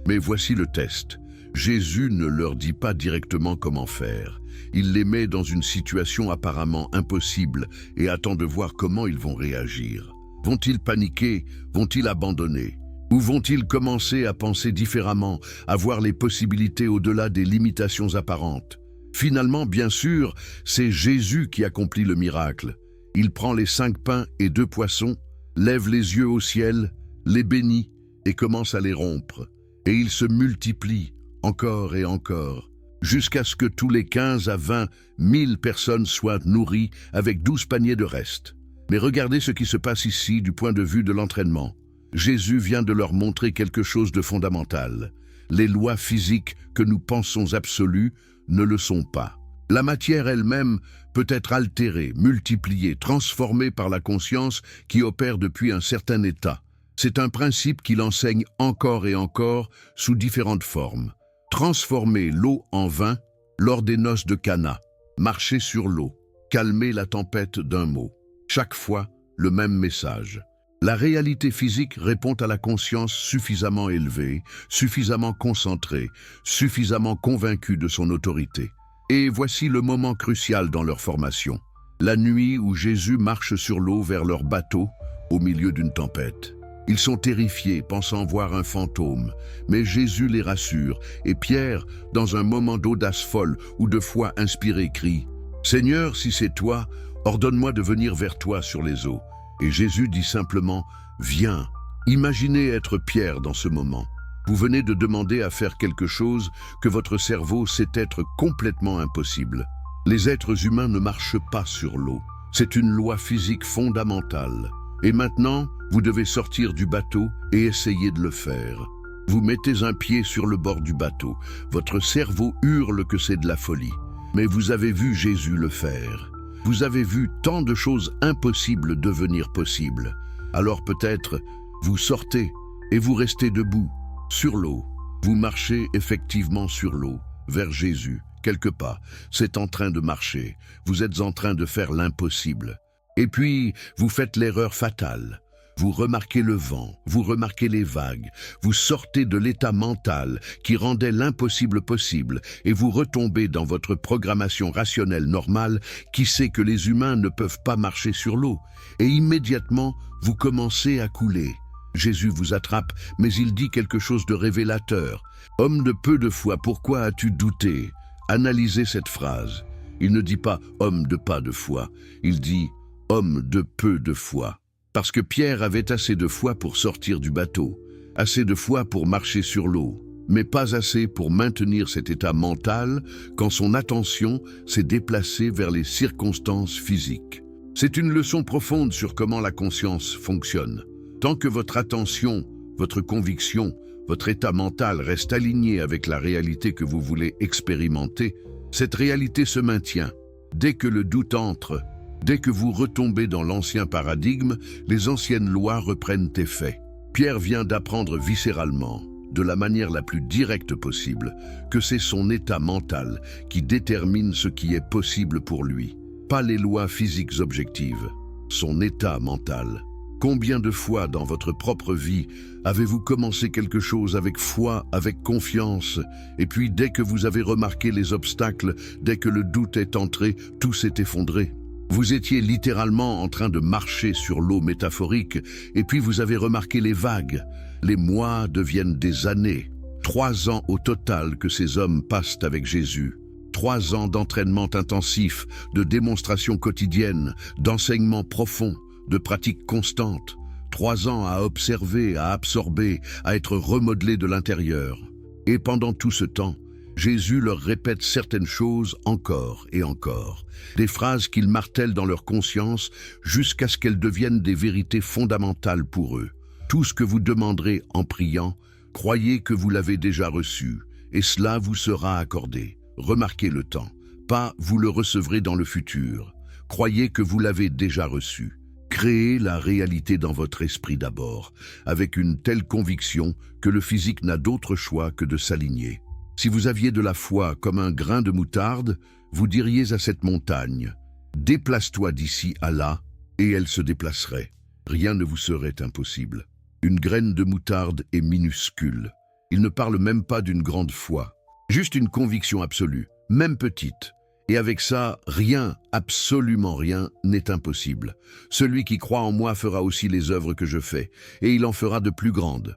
Mais voici le test. Jésus ne leur dit pas directement comment faire. Il les met dans une situation apparemment impossible et attend de voir comment ils vont réagir. Vont-ils paniquer? Vont-ils abandonner? Ou vont-ils commencer à penser différemment, à voir les possibilités au-delà des limitations apparentes? Finalement, bien sûr, c'est Jésus qui accomplit le miracle. Il prend les 5 pains et 2 poissons, lève les yeux au ciel, les bénit et commence à les rompre. Et ils se multiplient, encore et encore, jusqu'à ce que tous les 15 à 20 000 personnes soient nourries avec 12 paniers de reste. Mais regardez ce qui se passe ici du point de vue de l'entraînement. Jésus vient de leur montrer quelque chose de fondamental. Les lois physiques que nous pensons absolues ne le sont pas. La matière elle-même peut être altérée, multipliée, transformée par la conscience qui opère depuis un certain état. C'est un principe qu'il enseigne encore et encore sous différentes formes. Transformer l'eau en vin lors des noces de Cana, marcher sur l'eau, calmer la tempête d'un mot. Chaque fois, le même message. La réalité physique répond à la conscience suffisamment élevée, suffisamment concentrée, suffisamment convaincue de son autorité. Et voici le moment crucial dans leur formation. La nuit où Jésus marche sur l'eau vers leur bateau, au milieu d'une tempête. Ils sont terrifiés, pensant voir un fantôme, mais Jésus les rassure, et Pierre, dans un moment d'audace folle ou de foi inspirée, crie « Seigneur, si c'est toi, ordonne-moi de venir vers toi sur les eaux. » Et Jésus dit simplement « Viens ». Imaginez être Pierre dans ce moment. Vous venez de demander à faire quelque chose que votre cerveau sait être complètement impossible. Les êtres humains ne marchent pas sur l'eau. C'est une loi physique fondamentale. Et maintenant, vous devez sortir du bateau et essayer de le faire. Vous mettez un pied sur le bord du bateau. Votre cerveau hurle que c'est de la folie. Mais vous avez vu Jésus le faire. Vous avez vu tant de choses impossibles devenir possibles. Alors peut-être, vous sortez et vous restez debout, sur l'eau. Vous marchez effectivement sur l'eau, vers Jésus, quelque pas. C'est en train de marcher. Vous êtes en train de faire l'impossible. Et puis, vous faites l'erreur fatale. Vous remarquez le vent, vous remarquez les vagues, vous sortez de l'état mental qui rendait l'impossible possible et vous retombez dans votre programmation rationnelle normale qui sait que les humains ne peuvent pas marcher sur l'eau. Et immédiatement, vous commencez à couler. Jésus vous attrape, mais il dit quelque chose de révélateur. « Homme de peu de foi, pourquoi as-tu douté ?» Analysez cette phrase. Il ne dit pas « homme de pas de foi », il dit « homme de peu de foi ». Parce que Pierre avait assez de foi pour sortir du bateau, assez de foi pour marcher sur l'eau, mais pas assez pour maintenir cet état mental quand son attention s'est déplacée vers les circonstances physiques. C'est une leçon profonde sur comment la conscience fonctionne. Tant que votre attention, votre conviction, votre état mental reste aligné avec la réalité que vous voulez expérimenter, cette réalité se maintient. Dès que le doute entre, dès que vous retombez dans l'ancien paradigme, les anciennes lois reprennent effet. Pierre vient d'apprendre viscéralement, de la manière la plus directe possible, que c'est son état mental qui détermine ce qui est possible pour lui. Pas les lois physiques objectives, son état mental. Combien de fois dans votre propre vie avez-vous commencé quelque chose avec foi, avec confiance, et puis dès que vous avez remarqué les obstacles, dès que le doute est entré, tout s'est effondré? Vous étiez littéralement en train de marcher sur l'eau métaphorique, et puis vous avez remarqué les vagues. Les mois deviennent des années. 3 ans au total que ces hommes passent avec Jésus. 3 ans d'entraînement intensif, de démonstration quotidienne, d'enseignement profond, de pratique constante. 3 ans à observer, à absorber, à être remodelé de l'intérieur. Et pendant tout ce temps, Jésus leur répète certaines choses encore et encore, des phrases qu'ils martèlent dans leur conscience jusqu'à ce qu'elles deviennent des vérités fondamentales pour eux. Tout ce que vous demanderez en priant, croyez que vous l'avez déjà reçu, et cela vous sera accordé. Remarquez le temps, pas vous le recevrez dans le futur. Croyez que vous l'avez déjà reçu. Créez la réalité dans votre esprit d'abord, avec une telle conviction que le physique n'a d'autre choix que de s'aligner. Si vous aviez de la foi comme un grain de moutarde, vous diriez à cette montagne « Déplace-toi d'ici à là » et elle se déplacerait. Rien ne vous serait impossible. Une graine de moutarde est minuscule. Il ne parle même pas d'une grande foi. Juste une conviction absolue, même petite. Et avec ça, rien, absolument rien, n'est impossible. Celui qui croit en moi fera aussi les œuvres que je fais, et il en fera de plus grandes,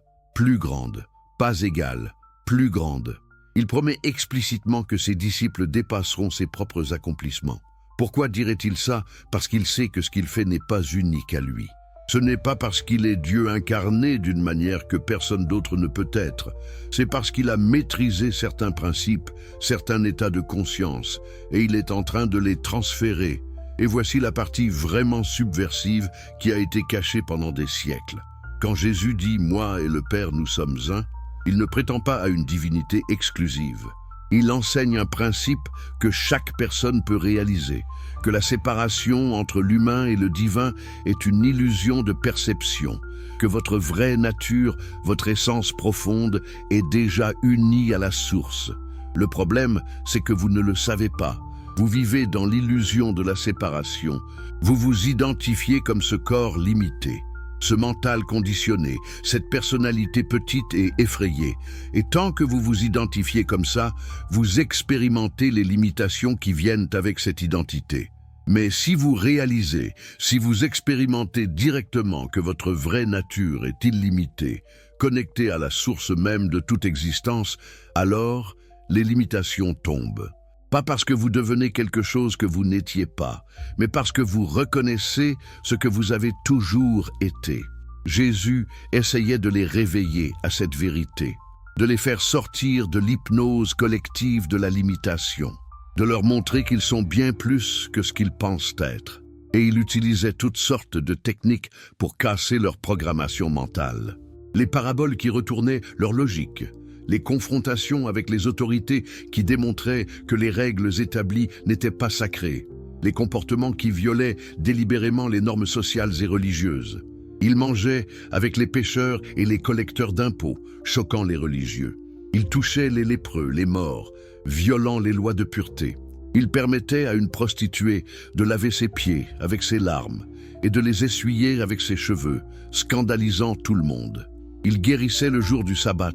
pas égales, plus grandes. Il promet explicitement que ses disciples dépasseront ses propres accomplissements. Pourquoi dirait-il ça? Parce qu'il sait que ce qu'il fait n'est pas unique à lui. Ce n'est pas parce qu'il est Dieu incarné d'une manière que personne d'autre ne peut être. C'est parce qu'il a maîtrisé certains principes, certains états de conscience, et il est en train de les transférer. Et voici la partie vraiment subversive qui a été cachée pendant des siècles. Quand Jésus dit « Moi et le Père, nous sommes un », il ne prétend pas à une divinité exclusive. Il enseigne un principe que chaque personne peut réaliser, que la séparation entre l'humain et le divin est une illusion de perception, que votre vraie nature, votre essence profonde est déjà unie à la source. Le problème, c'est que vous ne le savez pas. Vous vivez dans l'illusion de la séparation. Vous vous identifiez comme ce corps limité. Ce mental conditionné, cette personnalité petite et effrayée. Et tant que vous vous identifiez comme ça, vous expérimentez les limitations qui viennent avec cette identité. Mais si vous réalisez, si vous expérimentez directement que votre vraie nature est illimitée, connectée à la source même de toute existence, alors les limitations tombent. Pas parce que vous devenez quelque chose que vous n'étiez pas, mais parce que vous reconnaissez ce que vous avez toujours été. Jésus essayait de les réveiller à cette vérité, de les faire sortir de l'hypnose collective de la limitation, de leur montrer qu'ils sont bien plus que ce qu'ils pensent être. et il utilisait toutes sortes de techniques pour casser leur programmation mentale. Les paraboles qui retournaient leur logique, les confrontations avec les autorités qui démontraient que les règles établies n'étaient pas sacrées, les comportements qui violaient délibérément les normes sociales et religieuses. Il mangeait avec les pécheurs et les collecteurs d'impôts, choquant les religieux. Il touchait les lépreux, les morts, violant les lois de pureté. Il permettait à une prostituée de laver ses pieds avec ses larmes et de les essuyer avec ses cheveux, scandalisant tout le monde. Il guérissait le jour du sabbat,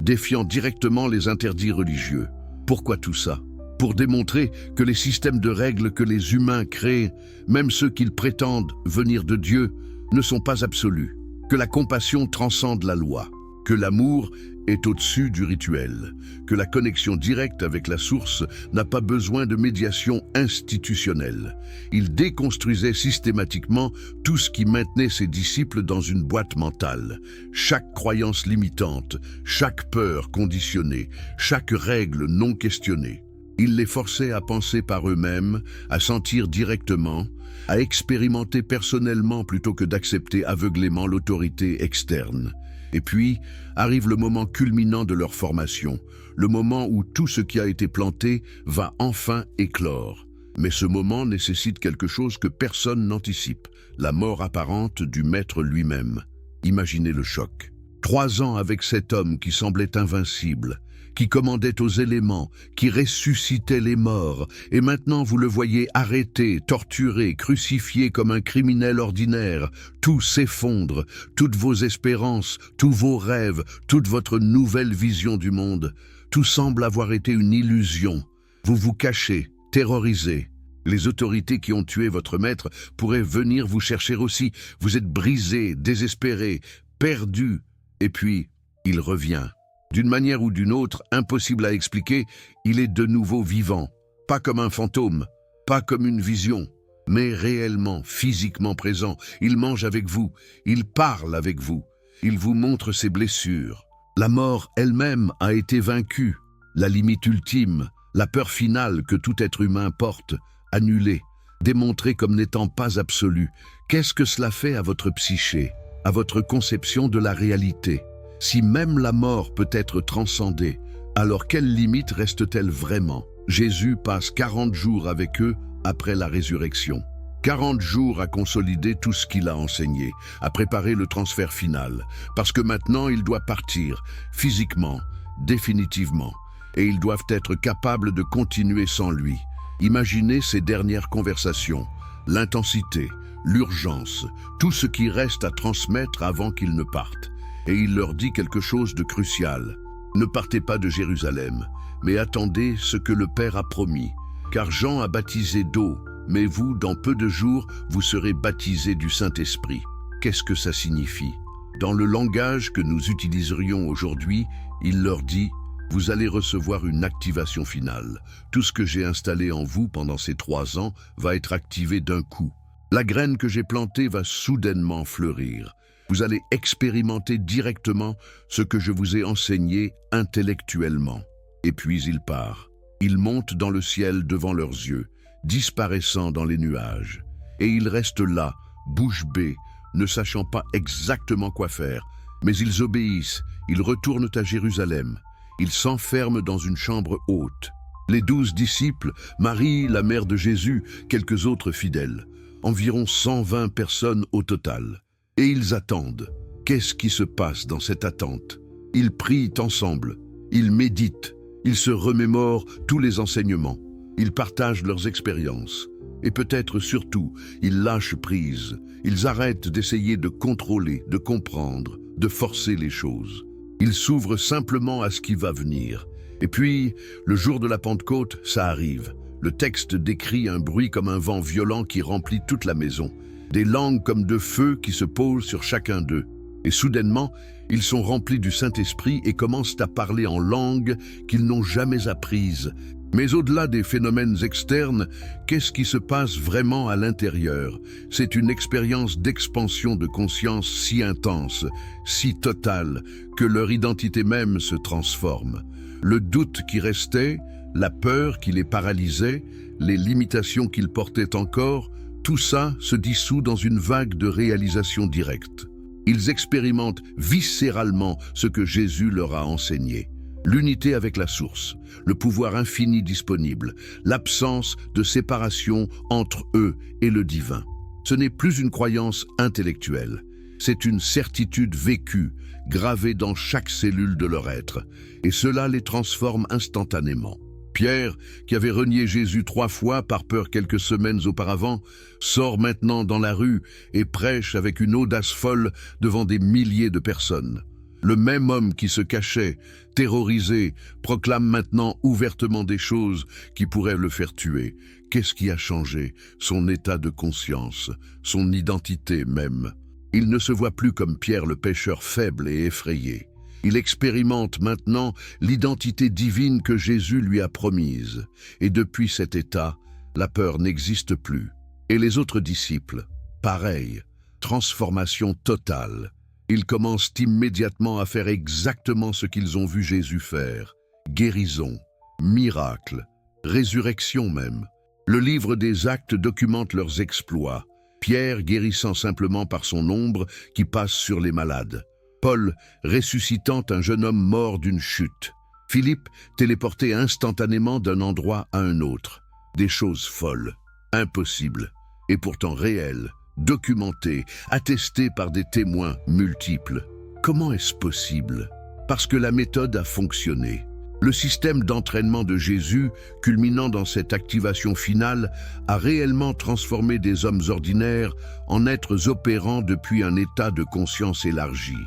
défiant directement les interdits religieux. Pourquoi tout ça? Pour démontrer que les systèmes de règles que les humains créent, même ceux qu'ils prétendent venir de Dieu, ne sont pas absolus, que la compassion transcende la loi, que l'amour est au-dessus du rituel, que la connexion directe avec la source n'a pas besoin de médiation institutionnelle. Il déconstruisait systématiquement tout ce qui maintenait ses disciples dans une boîte mentale. Chaque croyance limitante, chaque peur conditionnée, chaque règle non questionnée. Il les forçait à penser par eux-mêmes, à sentir directement, à expérimenter personnellement plutôt que d'accepter aveuglément l'autorité externe. Et puis, arrive le moment culminant de leur formation, le moment où tout ce qui a été planté va enfin éclore. Mais ce moment nécessite quelque chose que personne n'anticipe, la mort apparente du maître lui-même. Imaginez le choc. 3 ans avec cet homme qui semblait invincible, qui commandait aux éléments, qui ressuscitait les morts, et maintenant vous le voyez arrêté, torturé, crucifié comme un criminel ordinaire. Tout s'effondre, toutes vos espérances, tous vos rêves, toute votre nouvelle vision du monde. Tout semble avoir été une illusion. Vous vous cachez, terrorisé. Les autorités qui ont tué votre maître pourraient venir vous chercher aussi. Vous êtes brisé, désespéré, perdu. Et puis, il revient. D'une manière ou d'une autre, impossible à expliquer, il est de nouveau vivant. Pas comme un fantôme, pas comme une vision, mais réellement, physiquement présent. Il mange avec vous, il parle avec vous, il vous montre ses blessures. La mort elle-même a été vaincue. La limite ultime, la peur finale que tout être humain porte, annulée, démontrée comme n'étant pas absolue. Qu'est-ce que cela fait à votre psyché, à votre conception de la réalité ? Si même la mort peut être transcendée, alors quelle limite reste-t-elle vraiment? Jésus passe 40 jours avec eux après la résurrection. 40 jours à consolider tout ce qu'il a enseigné, à préparer le transfert final, parce que maintenant ils doivent partir, physiquement, définitivement, et ils doivent être capables de continuer sans lui. Imaginez ces dernières conversations, l'intensité, l'urgence, tout ce qui reste à transmettre avant qu'ils ne partent. Et il leur dit quelque chose de crucial. Ne partez pas de Jérusalem, mais attendez ce que le Père a promis. Car Jean a baptisé d'eau, mais vous, dans peu de jours, vous serez baptisés du Saint-Esprit. Qu'est-ce que ça signifie? Dans le langage que nous utiliserions aujourd'hui, il leur dit « Vous allez recevoir une activation finale. Tout ce que j'ai installé en vous pendant ces 3 ans va être activé d'un coup. La graine que j'ai plantée va soudainement fleurir. Vous allez expérimenter directement ce que je vous ai enseigné intellectuellement. » Et puis il part. Il monte dans le ciel devant leurs yeux, disparaissant dans les nuages. Et ils restent là, bouche bée, ne sachant pas exactement quoi faire. Mais ils obéissent, ils retournent à Jérusalem. Ils s'enferment dans une chambre haute. Les 12 disciples, Marie, la mère de Jésus, quelques autres fidèles. Environ 120 personnes au total. Et ils attendent. Qu'est-ce qui se passe dans cette attente? Ils prient ensemble, ils méditent, ils se remémorent tous les enseignements, ils partagent leurs expériences. Et peut-être surtout, ils lâchent prise, ils arrêtent d'essayer de contrôler, de comprendre, de forcer les choses. Ils s'ouvrent simplement à ce qui va venir. Et puis, le jour de la Pentecôte, ça arrive. Le texte décrit un bruit comme un vent violent qui remplit toute la maison. Des langues comme de feu qui se posent sur chacun d'eux. Et soudainement, ils sont remplis du Saint-Esprit et commencent à parler en langues qu'ils n'ont jamais apprises. Mais au-delà des phénomènes externes, qu'est-ce qui se passe vraiment à l'intérieur? C'est une expérience d'expansion de conscience si intense, si totale, que leur identité même se transforme. Le doute qui restait, la peur qui les paralysait, les limitations qu'ils portaient encore, Tout ça se dissout dans une vague de réalisation directe. Ils expérimentent viscéralement ce que Jésus leur a enseigné. L'unité avec la source, le pouvoir infini disponible, l'absence de séparation entre eux et le divin. Ce n'est plus une croyance intellectuelle, c'est une certitude vécue, gravée dans chaque cellule de leur être, et cela les transforme instantanément. Pierre, qui avait renié Jésus 3 fois par peur quelques semaines auparavant, sort maintenant dans la rue et prêche avec une audace folle devant des milliers de personnes. Le même homme qui se cachait, terrorisé, proclame maintenant ouvertement des choses qui pourraient le faire tuer. Qu'est-ce qui a changé? Son état de conscience, son identité même. Il ne se voit plus comme Pierre le pécheur faible et effrayé. Il expérimente maintenant l'identité divine que Jésus lui a promise. Et depuis cet état, la peur n'existe plus. Et les autres disciples, pareil, transformation totale. Ils commencent immédiatement à faire exactement ce qu'ils ont vu Jésus faire. Guérison, miracle, résurrection même. Le livre des Actes documente leurs exploits. Pierre guérissant simplement par son ombre qui passe sur les malades. Paul ressuscitant un jeune homme mort d'une chute. Philippe téléporté instantanément d'un endroit à un autre. Des choses folles, impossibles, et pourtant réelles, documentées, attestées par des témoins multiples. Comment est-ce possible? Parce que la méthode a fonctionné. Le système d'entraînement de Jésus, culminant dans cette activation finale, a réellement transformé des hommes ordinaires en êtres opérants depuis un état de conscience élargi.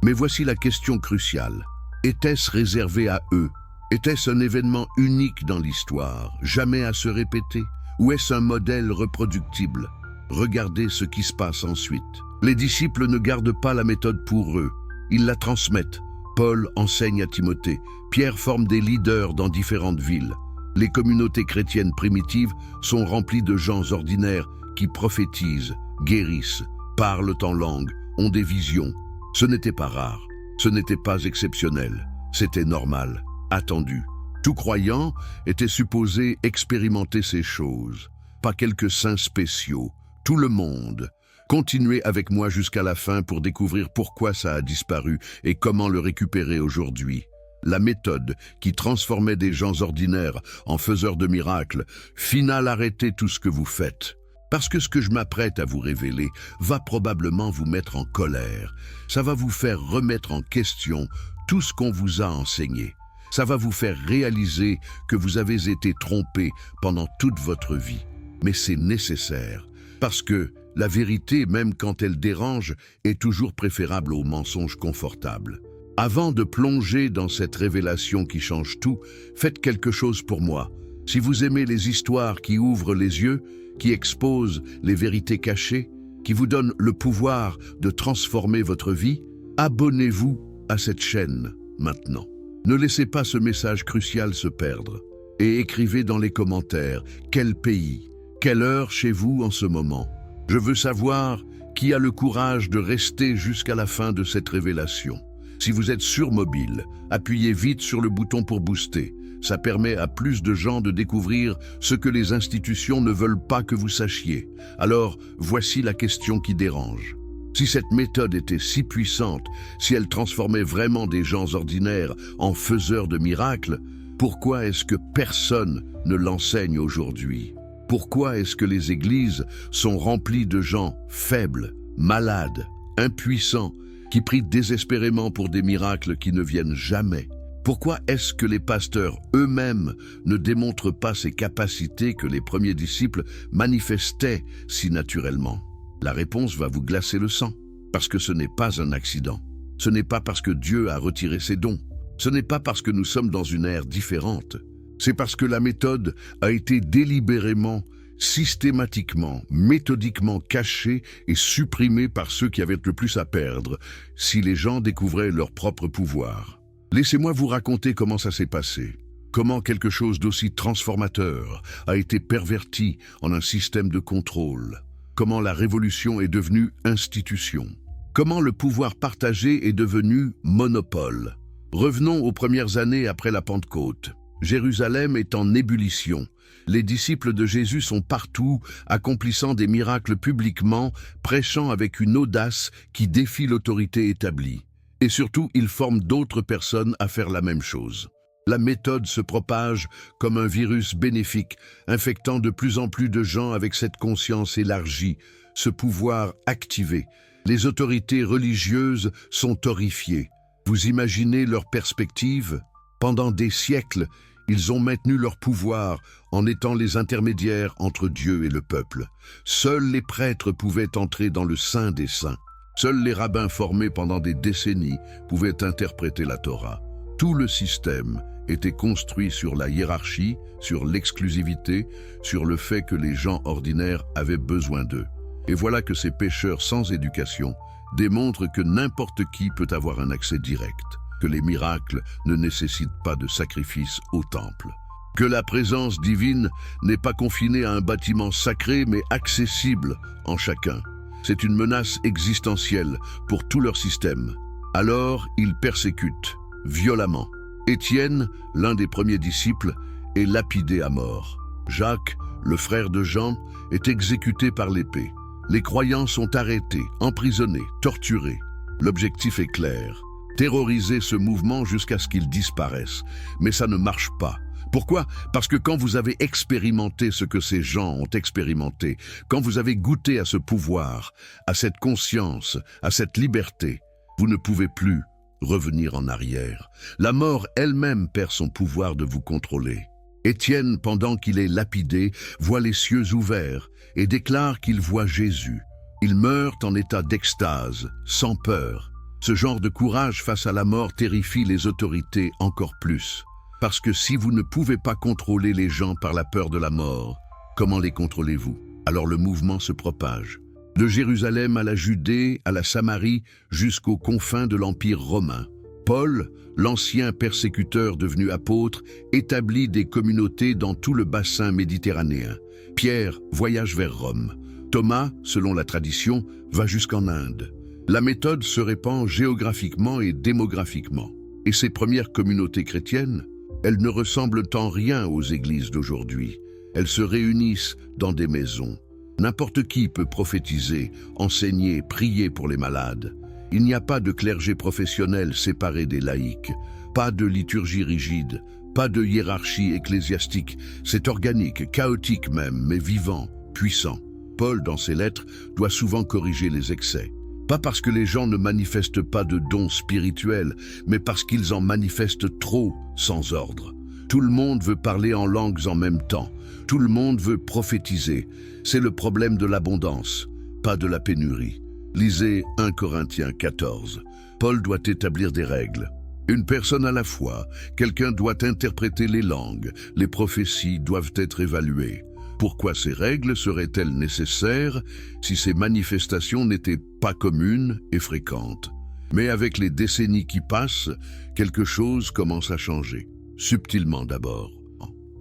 Mais voici la question cruciale. Était-ce réservé à eux? Était-ce un événement unique dans l'histoire, jamais à se répéter? Ou est-ce un modèle reproductible? Regardez ce qui se passe ensuite. Les disciples ne gardent pas la méthode pour eux, ils la transmettent. Paul enseigne à Timothée, Pierre forme des leaders dans différentes villes. Les communautés chrétiennes primitives sont remplies de gens ordinaires qui prophétisent, guérissent, parlent en langue, ont des visions. Ce n'était pas rare, ce n'était pas exceptionnel, c'était normal, attendu. Tout croyant était supposé expérimenter ces choses, pas quelques saints spéciaux, tout le monde. Continuez avec moi jusqu'à la fin pour découvrir pourquoi ça a disparu et comment le récupérer aujourd'hui. La méthode qui transformait des gens ordinaires en faiseurs de miracles, finale arrêtez tout ce que vous faites. Parce que ce que je m'apprête à vous révéler va probablement vous mettre en colère. Ça va vous faire remettre en question tout ce qu'on vous a enseigné. Ça va vous faire réaliser que vous avez été trompé pendant toute votre vie. Mais c'est nécessaire, parce que la vérité, même quand elle dérange, est toujours préférable au mensonge confortable. Avant de plonger dans cette révélation qui change tout, faites quelque chose pour moi. Si vous aimez les histoires qui ouvrent les yeux, qui exposent les vérités cachées, qui vous donnent le pouvoir de transformer votre vie, abonnez-vous à cette chaîne maintenant. Ne laissez pas ce message crucial se perdre. Et écrivez dans les commentaires quel pays, quelle heure chez vous en ce moment. Je veux savoir qui a le courage de rester jusqu'à la fin de cette révélation. Si vous êtes sur mobile, appuyez vite sur le bouton pour booster. Ça permet à plus de gens de découvrir ce que les institutions ne veulent pas que vous sachiez. Alors, voici la question qui dérange. Si cette méthode était si puissante, si elle transformait vraiment des gens ordinaires en faiseurs de miracles, pourquoi est-ce que personne ne l'enseigne aujourd'hui? Pourquoi est-ce que les églises sont remplies de gens faibles, malades, impuissants, qui prient désespérément pour des miracles qui ne viennent jamais? Pourquoi est-ce que les pasteurs eux-mêmes ne démontrent pas ces capacités que les premiers disciples manifestaient si naturellement? La réponse va vous glacer le sang, parce que ce n'est pas un accident. Ce n'est pas parce que Dieu a retiré ses dons. Ce n'est pas parce que nous sommes dans une ère différente. C'est parce que la méthode a été délibérément, systématiquement, méthodiquement cachée et supprimée par ceux qui avaient le plus à perdre, si les gens découvraient leur propre pouvoir. Laissez-moi vous raconter comment ça s'est passé. Comment quelque chose d'aussi transformateur a été perverti en un système de contrôle. Comment la révolution est devenue institution. Comment le pouvoir partagé est devenu monopole. Revenons aux premières années après la Pentecôte. Jérusalem est en ébullition. Les disciples de Jésus sont partout, accomplissant des miracles publiquement, prêchant avec une audace qui défie l'autorité établie. Et surtout, ils forment d'autres personnes à faire la même chose. La méthode se propage comme un virus bénéfique, infectant de plus en plus de gens avec cette conscience élargie, ce pouvoir activé. Les autorités religieuses sont horrifiées. Vous imaginez leur perspective? Pendant des siècles, ils ont maintenu leur pouvoir en étant les intermédiaires entre Dieu et le peuple. Seuls les prêtres pouvaient entrer dans le Saint des Saints. Seuls les rabbins formés pendant des décennies pouvaient interpréter la Torah. Tout le système était construit sur la hiérarchie, sur l'exclusivité, sur le fait que les gens ordinaires avaient besoin d'eux. Et voilà que ces pécheurs sans éducation démontrent que n'importe qui peut avoir un accès direct, que les miracles ne nécessitent pas de sacrifice au temple, que la présence divine n'est pas confinée à un bâtiment sacré mais accessible en chacun. C'est une menace existentielle pour tout leur système. Alors, ils persécutent violemment. Étienne, l'un des premiers disciples, est lapidé à mort. Jacques, le frère de Jean, est exécuté par l'épée. Les croyants sont arrêtés, emprisonnés, torturés. L'objectif est clair: terroriser ce mouvement jusqu'à ce qu'il disparaisse. Mais ça ne marche pas. Pourquoi? Parce que quand vous avez expérimenté ce que ces gens ont expérimenté, quand vous avez goûté à ce pouvoir, à cette conscience, à cette liberté, vous ne pouvez plus revenir en arrière. La mort elle-même perd son pouvoir de vous contrôler. Étienne, pendant qu'il est lapidé, voit les cieux ouverts et déclare qu'il voit Jésus. Il meurt en état d'extase, sans peur. Ce genre de courage face à la mort terrifie les autorités encore plus. Parce que si vous ne pouvez pas contrôler les gens par la peur de la mort, comment les contrôlez-vous? Alors le mouvement se propage. De Jérusalem à la Judée, à la Samarie, jusqu'aux confins de l'Empire romain. Paul, l'ancien persécuteur devenu apôtre, établit des communautés dans tout le bassin méditerranéen. Pierre voyage vers Rome. Thomas, selon la tradition, va jusqu'en Inde. La méthode se répand géographiquement et démographiquement. Et ces premières communautés chrétiennes, elles ne ressemblent en rien aux églises d'aujourd'hui. Elles se réunissent dans des maisons. N'importe qui peut prophétiser, enseigner, prier pour les malades. Il n'y a pas de clergé professionnel séparé des laïcs, pas de liturgie rigide, pas de hiérarchie ecclésiastique. C'est organique, chaotique même, mais vivant, puissant. Paul, dans ses lettres, doit souvent corriger les excès. Pas parce que les gens ne manifestent pas de dons spirituels, mais parce qu'ils en manifestent trop, sans ordre. Tout le monde veut parler en langues en même temps. Tout le monde veut prophétiser. C'est le problème de l'abondance, pas de la pénurie. Lisez 1 Corinthiens 14. Paul doit établir des règles. Une personne à la fois, quelqu'un doit interpréter les langues, les prophéties doivent être évaluées. Pourquoi ces règles seraient-elles nécessaires si ces manifestations n'étaient pas communes et fréquentes? Mais avec les décennies qui passent, quelque chose commence à changer. Subtilement d'abord.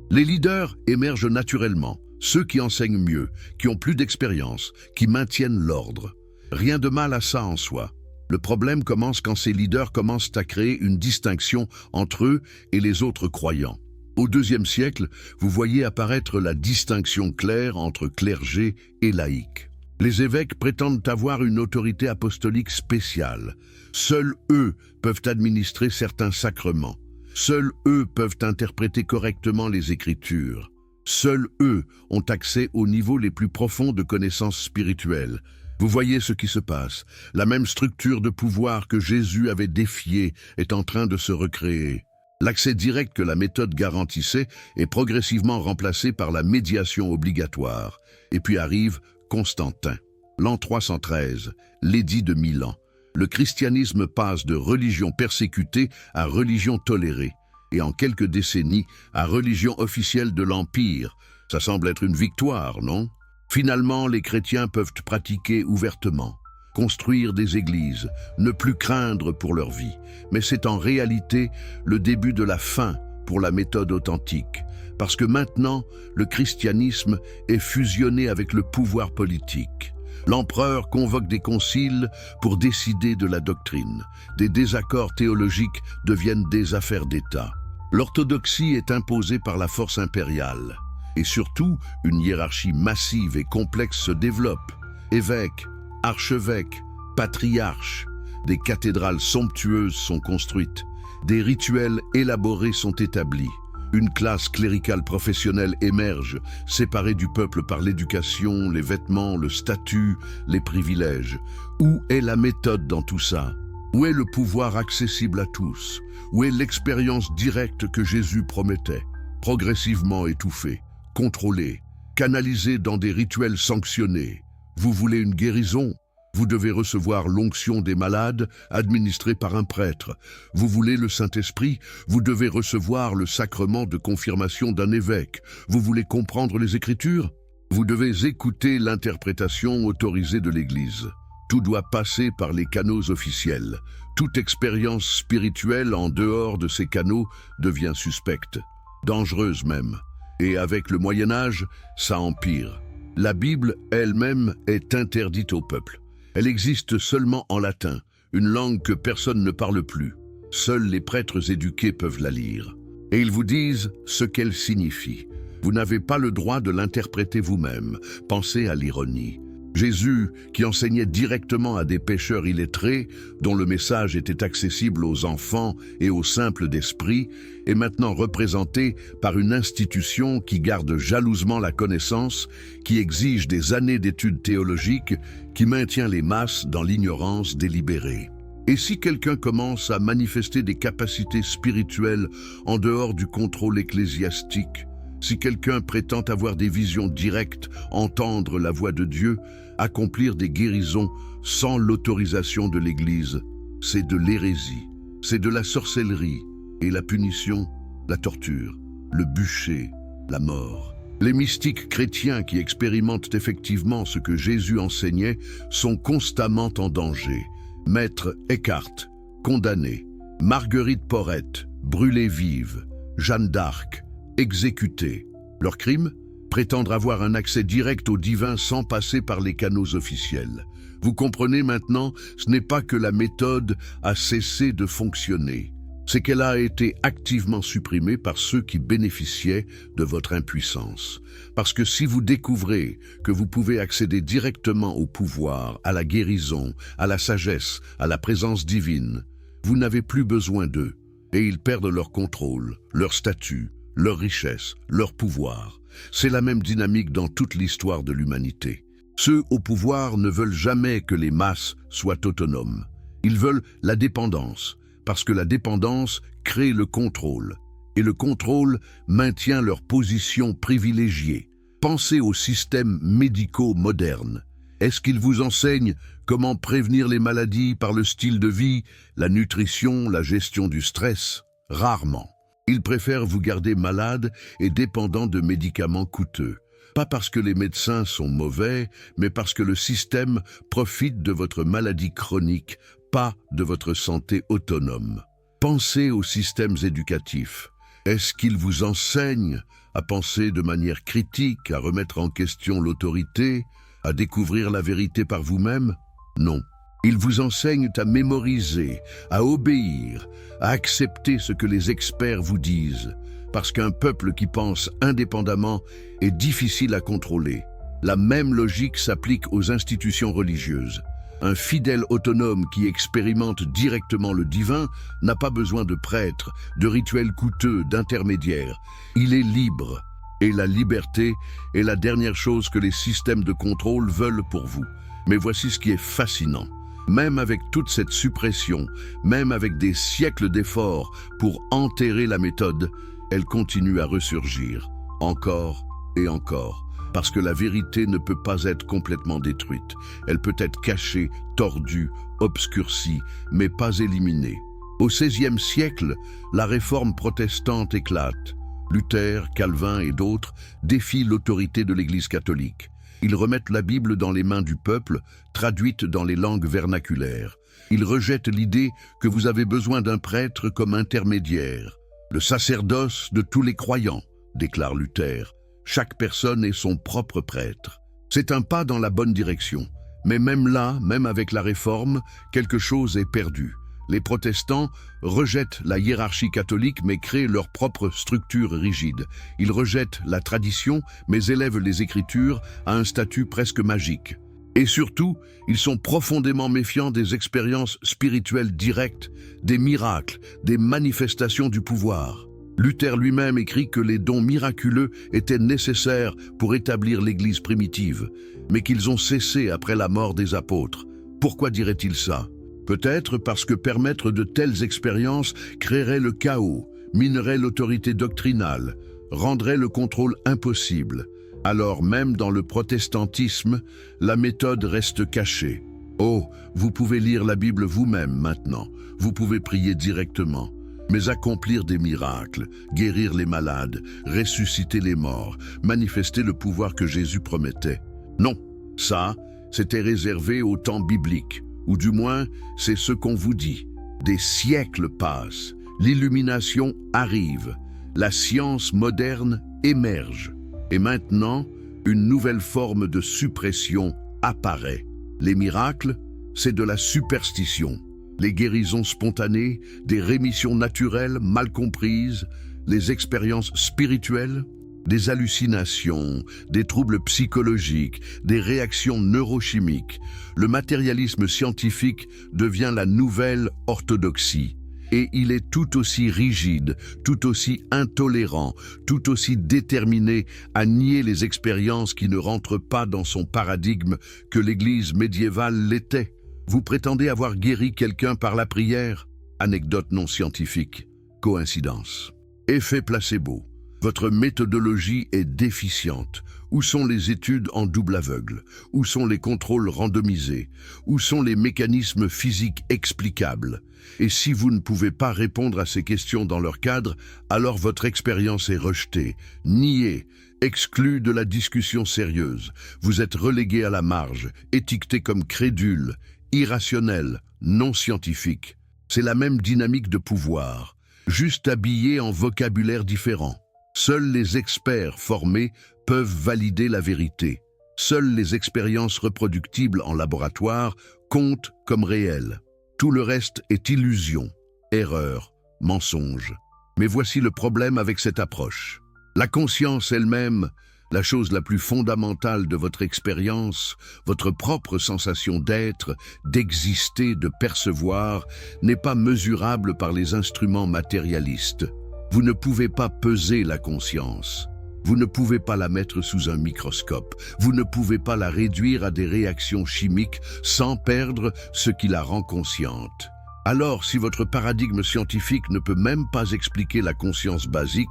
Les leaders émergent naturellement, ceux qui enseignent mieux, qui ont plus d'expérience, qui maintiennent l'ordre. Rien de mal à ça en soi. Le problème commence quand ces leaders commencent à créer une distinction entre eux et les autres croyants. Au IIe siècle, vous voyez apparaître la distinction claire entre clergé et laïc. Les évêques prétendent avoir une autorité apostolique spéciale. Seuls eux peuvent administrer certains sacrements. Seuls eux peuvent interpréter correctement les Écritures. Seuls eux ont accès aux niveaux les plus profonds de connaissances spirituelles. Vous voyez ce qui se passe. La même structure de pouvoir que Jésus avait défiée est en train de se recréer. L'accès direct que la méthode garantissait est progressivement remplacé par la médiation obligatoire. Et puis arrive Constantin. L'an 313, l'édit de Milan. Le christianisme passe de religion persécutée à religion tolérée, et en quelques décennies à religion officielle de l'Empire. Ça semble être une victoire, non? Finalement, les chrétiens peuvent pratiquer ouvertement, construire des églises, ne plus craindre pour leur vie. Mais c'est en réalité le début de la fin pour la méthode authentique, parce que maintenant, le christianisme est fusionné avec le pouvoir politique. L'empereur convoque des conciles pour décider de la doctrine. Des désaccords théologiques deviennent des affaires d'État. L'orthodoxie est imposée par la force impériale. Et surtout, une hiérarchie massive et complexe se développe. Évêques, archevêques, patriarches, des cathédrales somptueuses sont construites. Des rituels élaborés sont établis. Une classe cléricale professionnelle émerge, séparée du peuple par l'éducation, les vêtements, le statut, les privilèges. Où est la méthode dans tout ça? Où est le pouvoir accessible à tous? Où est l'expérience directe que Jésus promettait? Progressivement étouffée, contrôlée, canalisée dans des rituels sanctionnés. Vous voulez une guérison? Vous devez recevoir l'onction des malades administrée par un prêtre. Vous voulez le Saint-Esprit? Vous devez recevoir le sacrement de confirmation d'un évêque. Vous voulez comprendre les Écritures? Vous devez écouter l'interprétation autorisée de l'Église. Tout doit passer par les canaux officiels. Toute expérience spirituelle en dehors de ces canaux devient suspecte, dangereuse même. Et avec le Moyen-Âge, ça empire. La Bible elle-même est interdite au peuple. Elle existe seulement en latin, une langue que personne ne parle plus. Seuls les prêtres éduqués peuvent la lire. Et ils vous disent ce qu'elle signifie. Vous n'avez pas le droit de l'interpréter vous-même. Pensez à l'ironie. Jésus, qui enseignait directement à des pécheurs illettrés, dont le message était accessible aux enfants et aux simples d'esprit, est maintenant représenté par une institution qui garde jalousement la connaissance, qui exige des années d'études théologiques, qui maintient les masses dans l'ignorance délibérée. Et si quelqu'un commence à manifester des capacités spirituelles en dehors du contrôle ecclésiastique, si quelqu'un prétend avoir des visions directes, entendre la voix de Dieu, accomplir des guérisons sans l'autorisation de l'Église, c'est de l'hérésie, c'est de la sorcellerie, et la punition, la torture, le bûcher, la mort. Les mystiques chrétiens qui expérimentent effectivement ce que Jésus enseignait sont constamment en danger. Maître Eckhart, condamné. Marguerite Porete, brûlée vive. Jeanne d'Arc, exécutés. Leur crime? Prétendre avoir un accès direct au divin sans passer par les canaux officiels. Vous comprenez maintenant, ce n'est pas que la méthode a cessé de fonctionner. C'est qu'elle a été activement supprimée par ceux qui bénéficiaient de votre impuissance. Parce que si vous découvrez que vous pouvez accéder directement au pouvoir, à la guérison, à la sagesse, à la présence divine, vous n'avez plus besoin d'eux. Et ils perdent leur contrôle, leur statut, leur richesse, leur pouvoir. C'est la même dynamique dans toute l'histoire de l'humanité. Ceux au pouvoir ne veulent jamais que les masses soient autonomes. Ils veulent la dépendance, parce que la dépendance crée le contrôle, et le contrôle maintient leur position privilégiée. Pensez aux systèmes médicaux modernes. Est-ce qu'ils vous enseignent comment prévenir les maladies par le style de vie, la nutrition, la gestion du stress? Rarement. Ils préfèrent vous garder malade et dépendant de médicaments coûteux. Pas parce que les médecins sont mauvais, mais parce que le système profite de votre maladie chronique, pas de votre santé autonome. Pensez aux systèmes éducatifs. Est-ce qu'ils vous enseignent à penser de manière critique, à remettre en question l'autorité, à découvrir la vérité par vous-même? Non. Ils vous enseignent à mémoriser, à obéir, à accepter ce que les experts vous disent, parce qu'un peuple qui pense indépendamment est difficile à contrôler. La même logique s'applique aux institutions religieuses. Un fidèle autonome qui expérimente directement le divin n'a pas besoin de prêtres, de rituels coûteux, d'intermédiaires. Il est libre. Et la liberté est la dernière chose que les systèmes de contrôle veulent pour vous. Mais voici ce qui est fascinant. Même avec toute cette suppression, même avec des siècles d'efforts pour enterrer la méthode, elle continue à ressurgir, encore et encore. Parce que la vérité ne peut pas être complètement détruite. Elle peut être cachée, tordue, obscurcie, mais pas éliminée. Au XVIe siècle, la réforme protestante éclate. Luther, Calvin et d'autres défient l'autorité de l'Église catholique. Ils remettent la Bible dans les mains du peuple, traduite dans les langues vernaculaires. Ils rejettent l'idée que vous avez besoin d'un prêtre comme intermédiaire. Le sacerdoce de tous les croyants, déclare Luther. Chaque personne est son propre prêtre. C'est un pas dans la bonne direction. Mais même là, même avec la réforme, quelque chose est perdu. Les protestants rejettent la hiérarchie catholique mais créent leur propre structure rigide. Ils rejettent la tradition mais élèvent les Écritures à un statut presque magique. Et surtout, ils sont profondément méfiants des expériences spirituelles directes, des miracles, des manifestations du pouvoir. Luther lui-même écrit que les dons miraculeux étaient nécessaires pour établir l'Église primitive, mais qu'ils ont cessé après la mort des apôtres. Pourquoi dirait-il ça? Peut-être parce que permettre de telles expériences créerait le chaos, minerait l'autorité doctrinale, rendrait le contrôle impossible. Alors même dans le protestantisme, la méthode reste cachée. Oh, vous pouvez lire la Bible vous-même maintenant, vous pouvez prier directement. Mais accomplir des miracles, guérir les malades, ressusciter les morts, manifester le pouvoir que Jésus promettait. Non, ça, c'était réservé au temps biblique, ou du moins, c'est ce qu'on vous dit. Des siècles passent, l'illumination arrive, la science moderne émerge. Et maintenant, une nouvelle forme de suppression apparaît. Les miracles, c'est de la superstition. Les guérisons spontanées, des rémissions naturelles mal comprises, les expériences spirituelles, des hallucinations, des troubles psychologiques, des réactions neurochimiques. Le matérialisme scientifique devient la nouvelle orthodoxie. Et il est tout aussi rigide, tout aussi intolérant, tout aussi déterminé à nier les expériences qui ne rentrent pas dans son paradigme que l'Église médiévale l'était. Vous prétendez avoir guéri quelqu'un par la prière? Anecdote non scientifique. Coïncidence. Effet placebo. Votre méthodologie est déficiente. Où sont les études en double aveugle? Où sont les contrôles randomisés? Où sont les mécanismes physiques explicables? Et si vous ne pouvez pas répondre à ces questions dans leur cadre, alors votre expérience est rejetée, niée, exclue de la discussion sérieuse. Vous êtes relégué à la marge, étiqueté comme crédule, irrationnel, non scientifique. C'est la même dynamique de pouvoir, juste habillé en vocabulaire différent. Seuls les experts formés peuvent valider la vérité. Seules les expériences reproductibles en laboratoire comptent comme réelles. Tout le reste est illusion, erreur, mensonge. Mais voici le problème avec cette approche. La conscience elle-même, la chose la plus fondamentale de votre expérience, votre propre sensation d'être, d'exister, de percevoir, n'est pas mesurable par les instruments matérialistes. Vous ne pouvez pas peser la conscience. Vous ne pouvez pas la mettre sous un microscope. Vous ne pouvez pas la réduire à des réactions chimiques sans perdre ce qui la rend consciente. Alors, si votre paradigme scientifique ne peut même pas expliquer la conscience basique,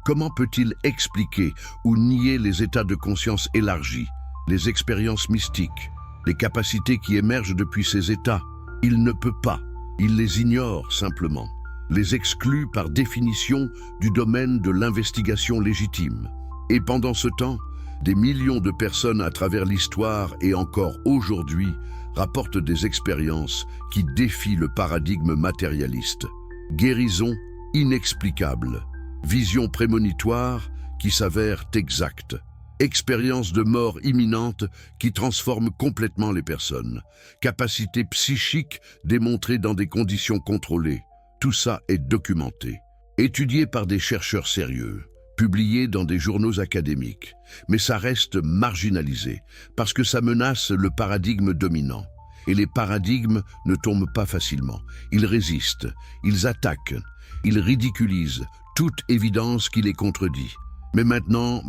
comment peut-il expliquer ou nier les états de conscience élargis, les expériences mystiques, les capacités qui émergent depuis ces états? Il ne peut pas. Il les ignore simplement, les exclut par définition du domaine de l'investigation légitime. Et pendant ce temps, des millions de personnes à travers l'histoire et encore aujourd'hui rapportent des expériences qui défient le paradigme matérialiste. Guérison inexplicable, vision prémonitoire qui s'avère exacte, expérience de mort imminente qui transforme complètement les personnes, capacité psychique démontrée dans des conditions contrôlées. Tout ça est documenté, étudié par des chercheurs sérieux, publié dans des journaux académiques. Mais ça reste marginalisé, parce que ça menace le paradigme dominant. Et les paradigmes ne tombent pas facilement. Ils résistent, ils attaquent, ils ridiculisent toute évidence qui les contredit. Mais maintenant,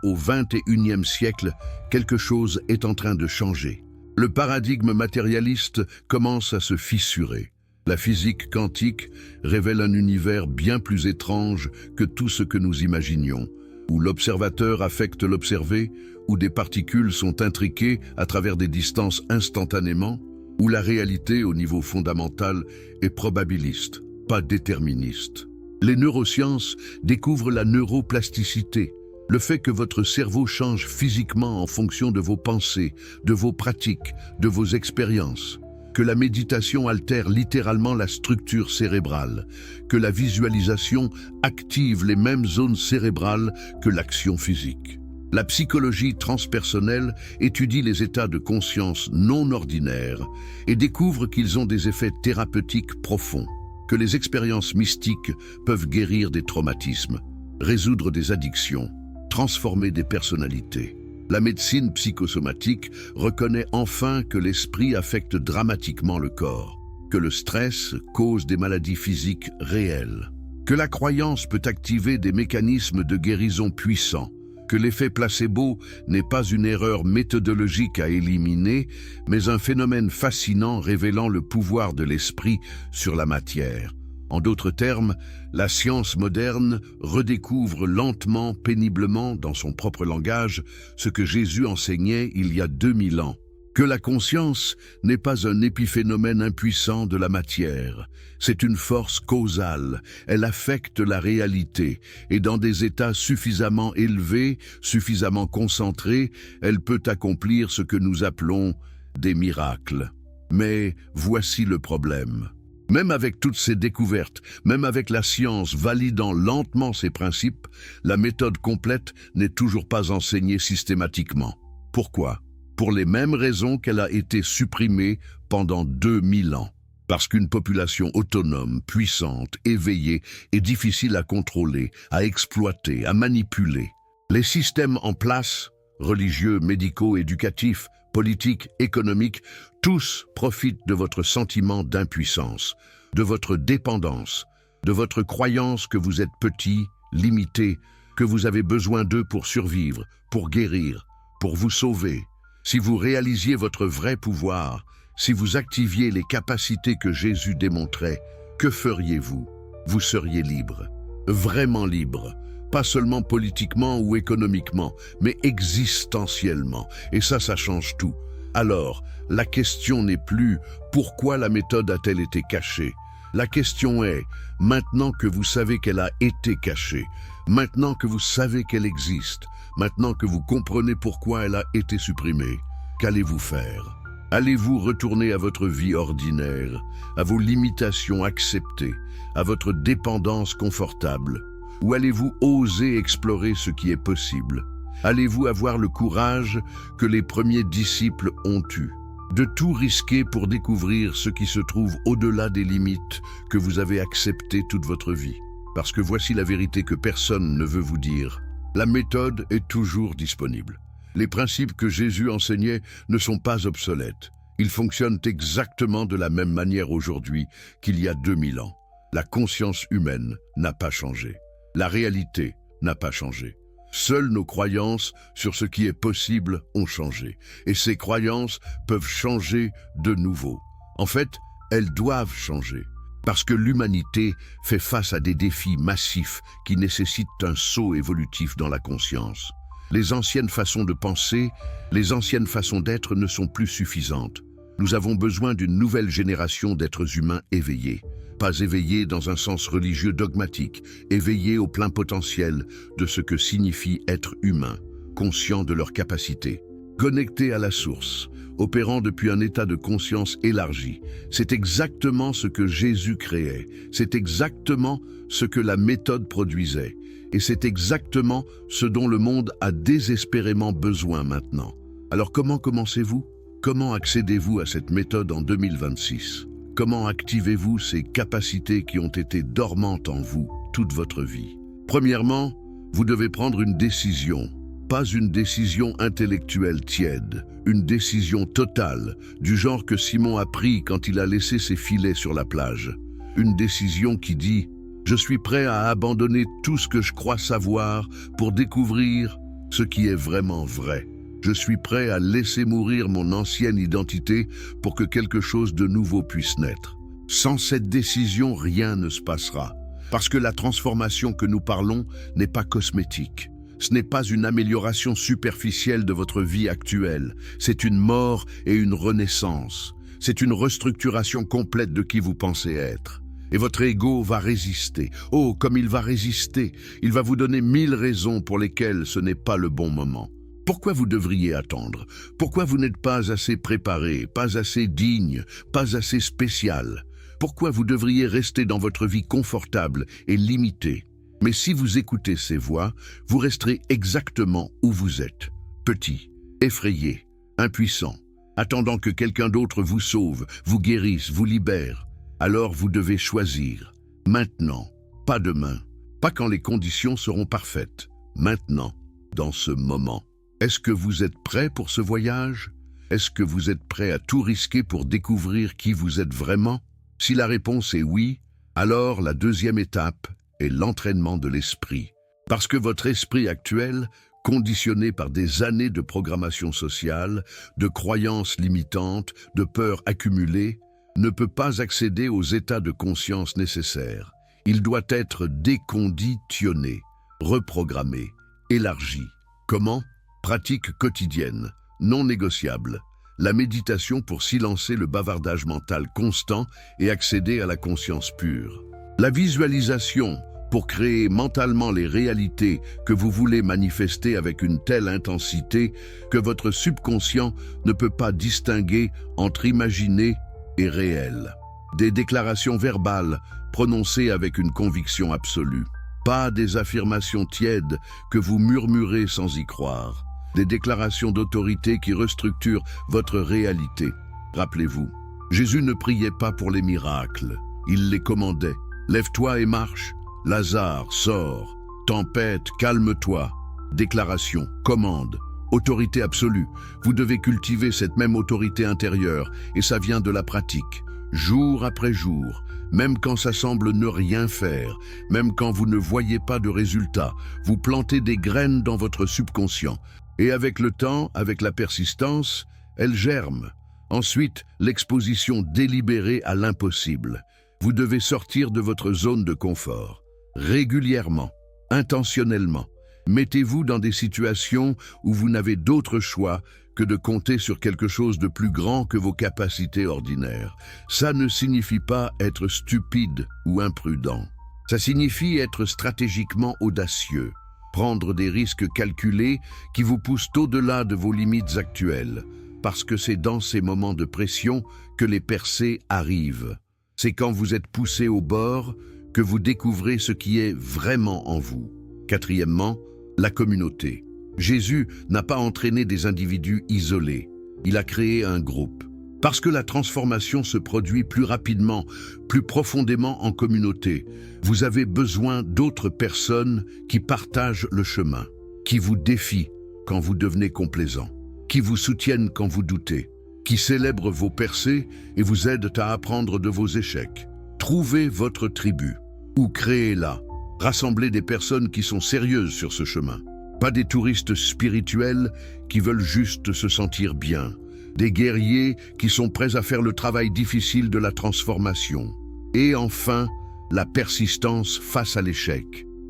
au XXIe siècle, quelque chose est en train de changer. Le paradigme matérialiste commence à se fissurer. La physique quantique révèle un univers bien plus étrange que tout ce que nous imaginions, où l'observateur affecte l'observé, où des particules sont intriquées à travers des distances instantanément, où la réalité au niveau fondamental est probabiliste, pas déterministe. Les neurosciences découvrent la neuroplasticité, le fait que votre cerveau change physiquement en fonction de vos pensées, de vos pratiques, de vos expériences, que la méditation altère littéralement la structure cérébrale, que la visualisation active les mêmes zones cérébrales que l'action physique. La psychologie transpersonnelle étudie les états de conscience non ordinaires et découvre qu'ils ont des effets thérapeutiques profonds, que les expériences mystiques peuvent guérir des traumatismes, résoudre des addictions, transformer des personnalités. La médecine psychosomatique reconnaît enfin que l'esprit affecte dramatiquement le corps, que le stress cause des maladies physiques réelles, que la croyance peut activer des mécanismes de guérison puissants, que l'effet placebo n'est pas une erreur méthodologique à éliminer, mais un phénomène fascinant révélant le pouvoir de l'esprit sur la matière. En d'autres termes, la science moderne redécouvre lentement, péniblement, dans son propre langage, ce que Jésus enseignait il y a 2000 ans. Que la conscience n'est pas un épiphénomène impuissant de la matière, c'est une force causale, elle affecte la réalité, et dans des états suffisamment élevés, suffisamment concentrés, elle peut accomplir ce que nous appelons des miracles. Mais voici le problème. Même avec toutes ces découvertes, même avec la science validant lentement ces principes, la méthode complète n'est toujours pas enseignée systématiquement. Pourquoi ? Pour les mêmes raisons qu'elle a été supprimée pendant 2000 ans. Parce qu'une population autonome, puissante, éveillée est difficile à contrôler, à exploiter, à manipuler. Les systèmes en place, religieux, médicaux, éducatifs, politiques, économiques, tous profitent de votre sentiment d'impuissance, de votre dépendance, de votre croyance que vous êtes petit, limité, que vous avez besoin d'eux pour survivre, pour guérir, pour vous sauver. Si vous réalisiez votre vrai pouvoir, si vous activiez les capacités que Jésus démontrait, que feriez-vous? Vous seriez libre, vraiment libre, pas seulement politiquement ou économiquement, mais existentiellement. Et ça change tout. Alors, la question n'est plus « pourquoi la méthode a-t-elle été cachée ?» La question est « maintenant que vous savez qu'elle a été cachée, maintenant que vous savez qu'elle existe, maintenant que vous comprenez pourquoi elle a été supprimée, qu'allez-vous faire? Allez-vous retourner à votre vie ordinaire, à vos limitations acceptées, à votre dépendance confortable? Ou allez-vous oser explorer ce qui est possible? Allez-vous avoir le courage que les premiers disciples ont eu, de tout risquer pour découvrir ce qui se trouve au-delà des limites que vous avez acceptées toute votre vie? Parce que voici la vérité que personne ne veut vous dire. La méthode est toujours disponible. Les principes que Jésus enseignait ne sont pas obsolètes. Ils fonctionnent exactement de la même manière aujourd'hui qu'il y a 2000 ans. La conscience humaine n'a pas changé. La réalité n'a pas changé. Seules nos croyances sur ce qui est possible ont changé. Et ces croyances peuvent changer de nouveau. En fait, elles doivent changer. Parce que l'humanité fait face à des défis massifs qui nécessitent un saut évolutif dans la conscience. Les anciennes façons de penser, les anciennes façons d'être ne sont plus suffisantes. Nous avons besoin d'une nouvelle génération d'êtres humains éveillés. Pas éveillés dans un sens religieux dogmatique, éveillés au plein potentiel de ce que signifie être humain, conscients de leurs capacités, connectés à la source, opérant depuis un état de conscience élargi. C'est exactement ce que Jésus créait, c'est exactement ce que la méthode produisait, et c'est exactement ce dont le monde a désespérément besoin maintenant. Alors comment commencez-vous? Comment accédez-vous à cette méthode en 2026? Comment activez-vous ces capacités qui ont été dormantes en vous toute votre vie? Premièrement, vous devez prendre une décision. Pas une décision intellectuelle tiède, une décision totale, du genre que Simon a pris quand il a laissé ses filets sur la plage. Une décision qui dit « Je suis prêt à abandonner tout ce que je crois savoir pour découvrir ce qui est vraiment vrai. Je suis prêt à laisser mourir mon ancienne identité pour que quelque chose de nouveau puisse naître. » Sans cette décision, rien ne se passera. Parce que la transformation que nous parlons n'est pas cosmétique. Ce n'est pas une amélioration superficielle de votre vie actuelle. C'est une mort et une renaissance. C'est une restructuration complète de qui vous pensez être. Et votre ego va résister. Oh, comme il va résister! Il va vous donner 1000 raisons pour lesquelles ce n'est pas le bon moment. Pourquoi vous devriez attendre? Pourquoi vous n'êtes pas assez préparé, pas assez digne, pas assez spécial? Pourquoi vous devriez rester dans votre vie confortable et limitée? Mais si vous écoutez ces voix, vous resterez exactement où vous êtes, petit, effrayé, impuissant, attendant que quelqu'un d'autre vous sauve, vous guérisse, vous libère. Alors vous devez choisir, maintenant, pas demain, pas quand les conditions seront parfaites, maintenant, dans ce moment. Est-ce que vous êtes prêt pour ce voyage? Est-ce que vous êtes prêt à tout risquer pour découvrir qui vous êtes vraiment? Si la réponse est oui, alors la deuxième étape est l'entraînement de l'esprit. Parce que votre esprit actuel, conditionné par des années de programmation sociale, de croyances limitantes, de peurs accumulées, ne peut pas accéder aux états de conscience nécessaires. Il doit être déconditionné, reprogrammé, élargi. Comment? Pratique quotidienne, non négociable. La méditation pour silencer le bavardage mental constant et accéder à la conscience pure. La visualisation pour créer mentalement les réalités que vous voulez manifester avec une telle intensité que votre subconscient ne peut pas distinguer entre imaginé et réel. Des déclarations verbales prononcées avec une conviction absolue. Pas des affirmations tièdes que vous murmurez sans y croire. Des déclarations d'autorité qui restructurent votre réalité. Rappelez-vous, Jésus ne priait pas pour les miracles, il les commandait. Lève-toi et marche. Lazare, sors. Tempête, calme-toi. Déclaration, commande, autorité absolue. Vous devez cultiver cette même autorité intérieure et ça vient de la pratique. Jour après jour, même quand ça semble ne rien faire, même quand vous ne voyez pas de résultat, vous plantez des graines dans votre subconscient. Et avec le temps, avec la persistance, elles germent. Ensuite, l'exposition délibérée à l'impossible. Vous devez sortir de votre zone de confort. Régulièrement, intentionnellement, mettez-vous dans des situations où vous n'avez d'autre choix que de compter sur quelque chose de plus grand que vos capacités ordinaires. Ça ne signifie pas être stupide ou imprudent. Ça signifie être stratégiquement audacieux, prendre des risques calculés qui vous poussent au-delà de vos limites actuelles, parce que c'est dans ces moments de pression que les percées arrivent. C'est quand vous êtes poussé au bord que vous découvrez ce qui est vraiment en vous. Quatrièmement, la communauté. Jésus n'a pas entraîné des individus isolés. Il a créé un groupe. Parce que la transformation se produit plus rapidement, plus profondément en communauté, vous avez besoin d'autres personnes qui partagent le chemin, qui vous défient quand vous devenez complaisant, qui vous soutiennent quand vous doutez, qui célèbrent vos percées et vous aident à apprendre de vos échecs. Trouvez votre tribu, ou créez-la. Rassemblez des personnes qui sont sérieuses sur ce chemin. Pas des touristes spirituels qui veulent juste se sentir bien. Des guerriers qui sont prêts à faire le travail difficile de la transformation. Et enfin, la persistance face à l'échec.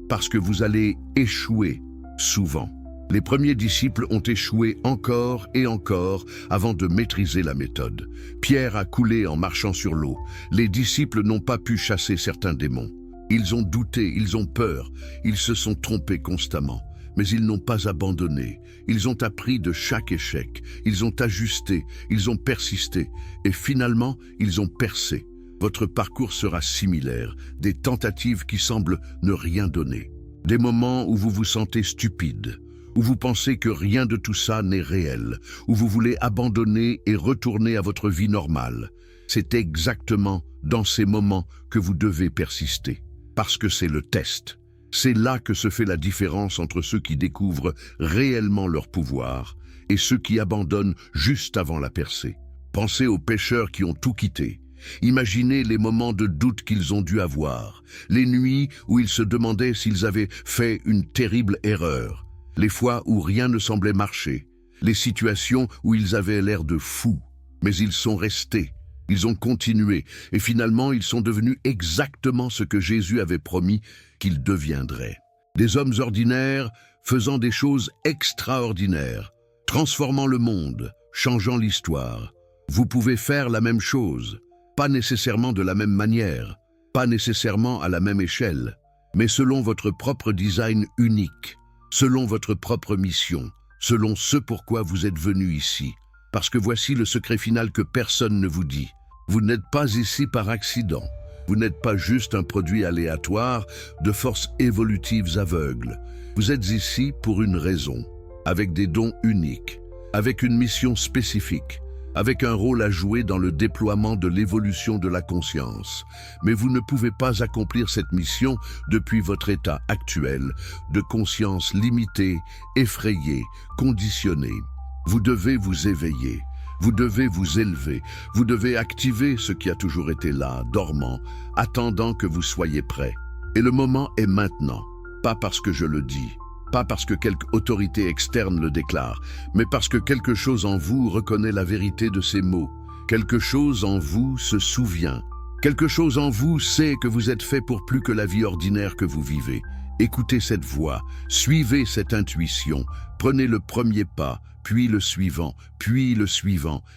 Parce que vous allez échouer souvent. Les premiers disciples ont échoué encore et encore avant de maîtriser la méthode. Pierre a coulé en marchant sur l'eau. Les disciples n'ont pas pu chasser certains démons. Ils ont douté, ils ont peur, ils se sont trompés constamment. Mais ils n'ont pas abandonné. Ils ont appris de chaque échec. Ils ont ajusté, ils ont persisté. Et finalement, ils ont percé. Votre parcours sera similaire. Des tentatives qui semblent ne rien donner. Des moments où vous vous sentez stupide, où vous pensez que rien de tout ça n'est réel, où vous voulez abandonner et retourner à votre vie normale. C'est exactement dans ces moments que vous devez persister. Parce que c'est le test. C'est là que se fait la différence entre ceux qui découvrent réellement leur pouvoir et ceux qui abandonnent juste avant la percée. Pensez aux pêcheurs qui ont tout quitté. Imaginez les moments de doute qu'ils ont dû avoir, les nuits où ils se demandaient s'ils avaient fait une terrible erreur, les fois où rien ne semblait marcher, les situations où ils avaient l'air de fous. Mais ils sont restés. Ils ont continué et finalement ils sont devenus exactement ce que Jésus avait promis qu'ils deviendraient. Des hommes ordinaires faisant des choses extraordinaires, transformant le monde, changeant l'histoire. Vous pouvez faire la même chose, pas nécessairement de la même manière, pas nécessairement à la même échelle, mais selon votre propre design unique, selon votre propre mission, selon ce pourquoi vous êtes venu ici. Parce que voici le secret final que personne ne vous dit. Vous n'êtes pas ici par accident. Vous n'êtes pas juste un produit aléatoire de forces évolutives aveugles. Vous êtes ici pour une raison, avec des dons uniques, avec une mission spécifique, avec un rôle à jouer dans le déploiement de l'évolution de la conscience. Mais vous ne pouvez pas accomplir cette mission depuis votre état actuel de conscience limitée, effrayée, conditionnée. Vous devez vous éveiller, vous devez vous élever, vous devez activer ce qui a toujours été là, dormant, attendant que vous soyez prêt. Et le moment est maintenant, pas parce que je le dis, pas parce que quelque autorité externe le déclare, mais parce que quelque chose en vous reconnaît la vérité de ces mots. Quelque chose en vous se souvient. Quelque chose en vous sait que vous êtes fait pour plus que la vie ordinaire que vous vivez. Écoutez cette voix, suivez cette intuition, prenez le premier pas, puis le suivant,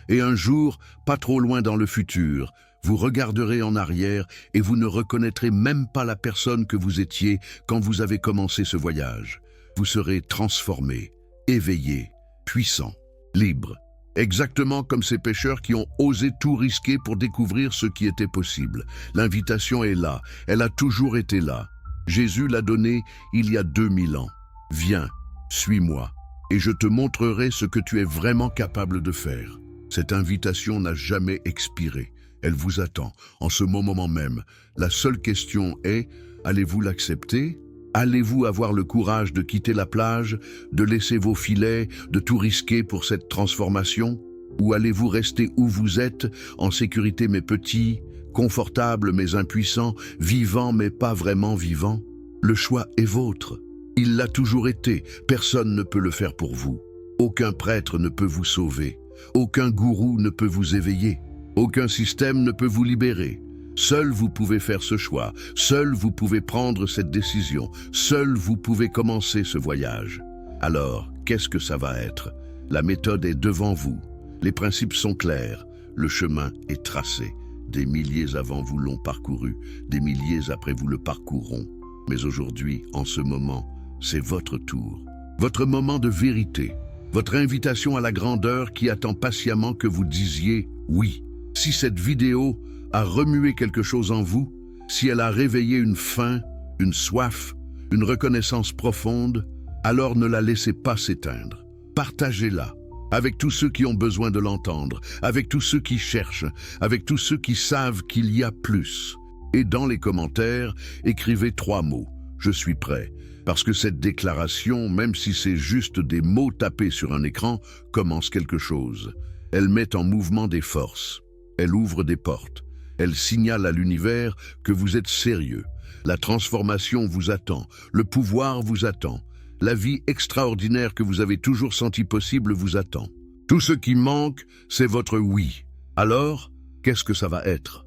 et un jour, pas trop loin dans le futur, vous regarderez en arrière et vous ne reconnaîtrez même pas la personne que vous étiez quand vous avez commencé ce voyage. Vous serez transformé, éveillé, puissant, libre. Exactement comme ces pêcheurs qui ont osé tout risquer pour découvrir ce qui était possible. L'invitation est là, elle a toujours été là. Jésus l'a donnée il y a 2000 ans. Viens, suis-moi, et je te montrerai ce que tu es vraiment capable de faire. Cette invitation n'a jamais expiré. Elle vous attend, en ce moment même. La seule question est, allez-vous l'accepter ? Allez-vous avoir le courage de quitter la plage, de laisser vos filets, de tout risquer pour cette transformation? Ou allez-vous rester où vous êtes, en sécurité mais petit, confortable mais impuissant, vivant mais pas vraiment vivant? Le choix est vôtre. Il l'a toujours été, personne ne peut le faire pour vous. Aucun prêtre ne peut vous sauver. Aucun gourou ne peut vous éveiller. Aucun système ne peut vous libérer. Seul vous pouvez faire ce choix, seul vous pouvez prendre cette décision, seul vous pouvez commencer ce voyage. Alors, qu'est-ce que ça va être? La méthode est devant vous, les principes sont clairs, le chemin est tracé. Des milliers avant vous l'ont parcouru, des milliers après vous le parcourront. Mais aujourd'hui, en ce moment, c'est votre tour. Votre moment de vérité, votre invitation à la grandeur qui attend patiemment que vous disiez « oui ». Si cette vidéo a remué quelque chose en vous, si elle a réveillé une faim, une soif, une reconnaissance profonde, alors ne la laissez pas s'éteindre. Partagez-la avec tous ceux qui ont besoin de l'entendre, avec tous ceux qui cherchent, avec tous ceux qui savent qu'il y a plus. Et dans les commentaires, écrivez 3 mots. Je suis prêt. Parce que cette déclaration, même si c'est juste des mots tapés sur un écran, commence quelque chose. Elle met en mouvement des forces. Elle ouvre des portes. Elle signale à l'univers que vous êtes sérieux. La transformation vous attend. Le pouvoir vous attend. La vie extraordinaire que vous avez toujours senti possible vous attend. Tout ce qui manque, c'est votre oui. Alors, qu'est-ce que ça va être ?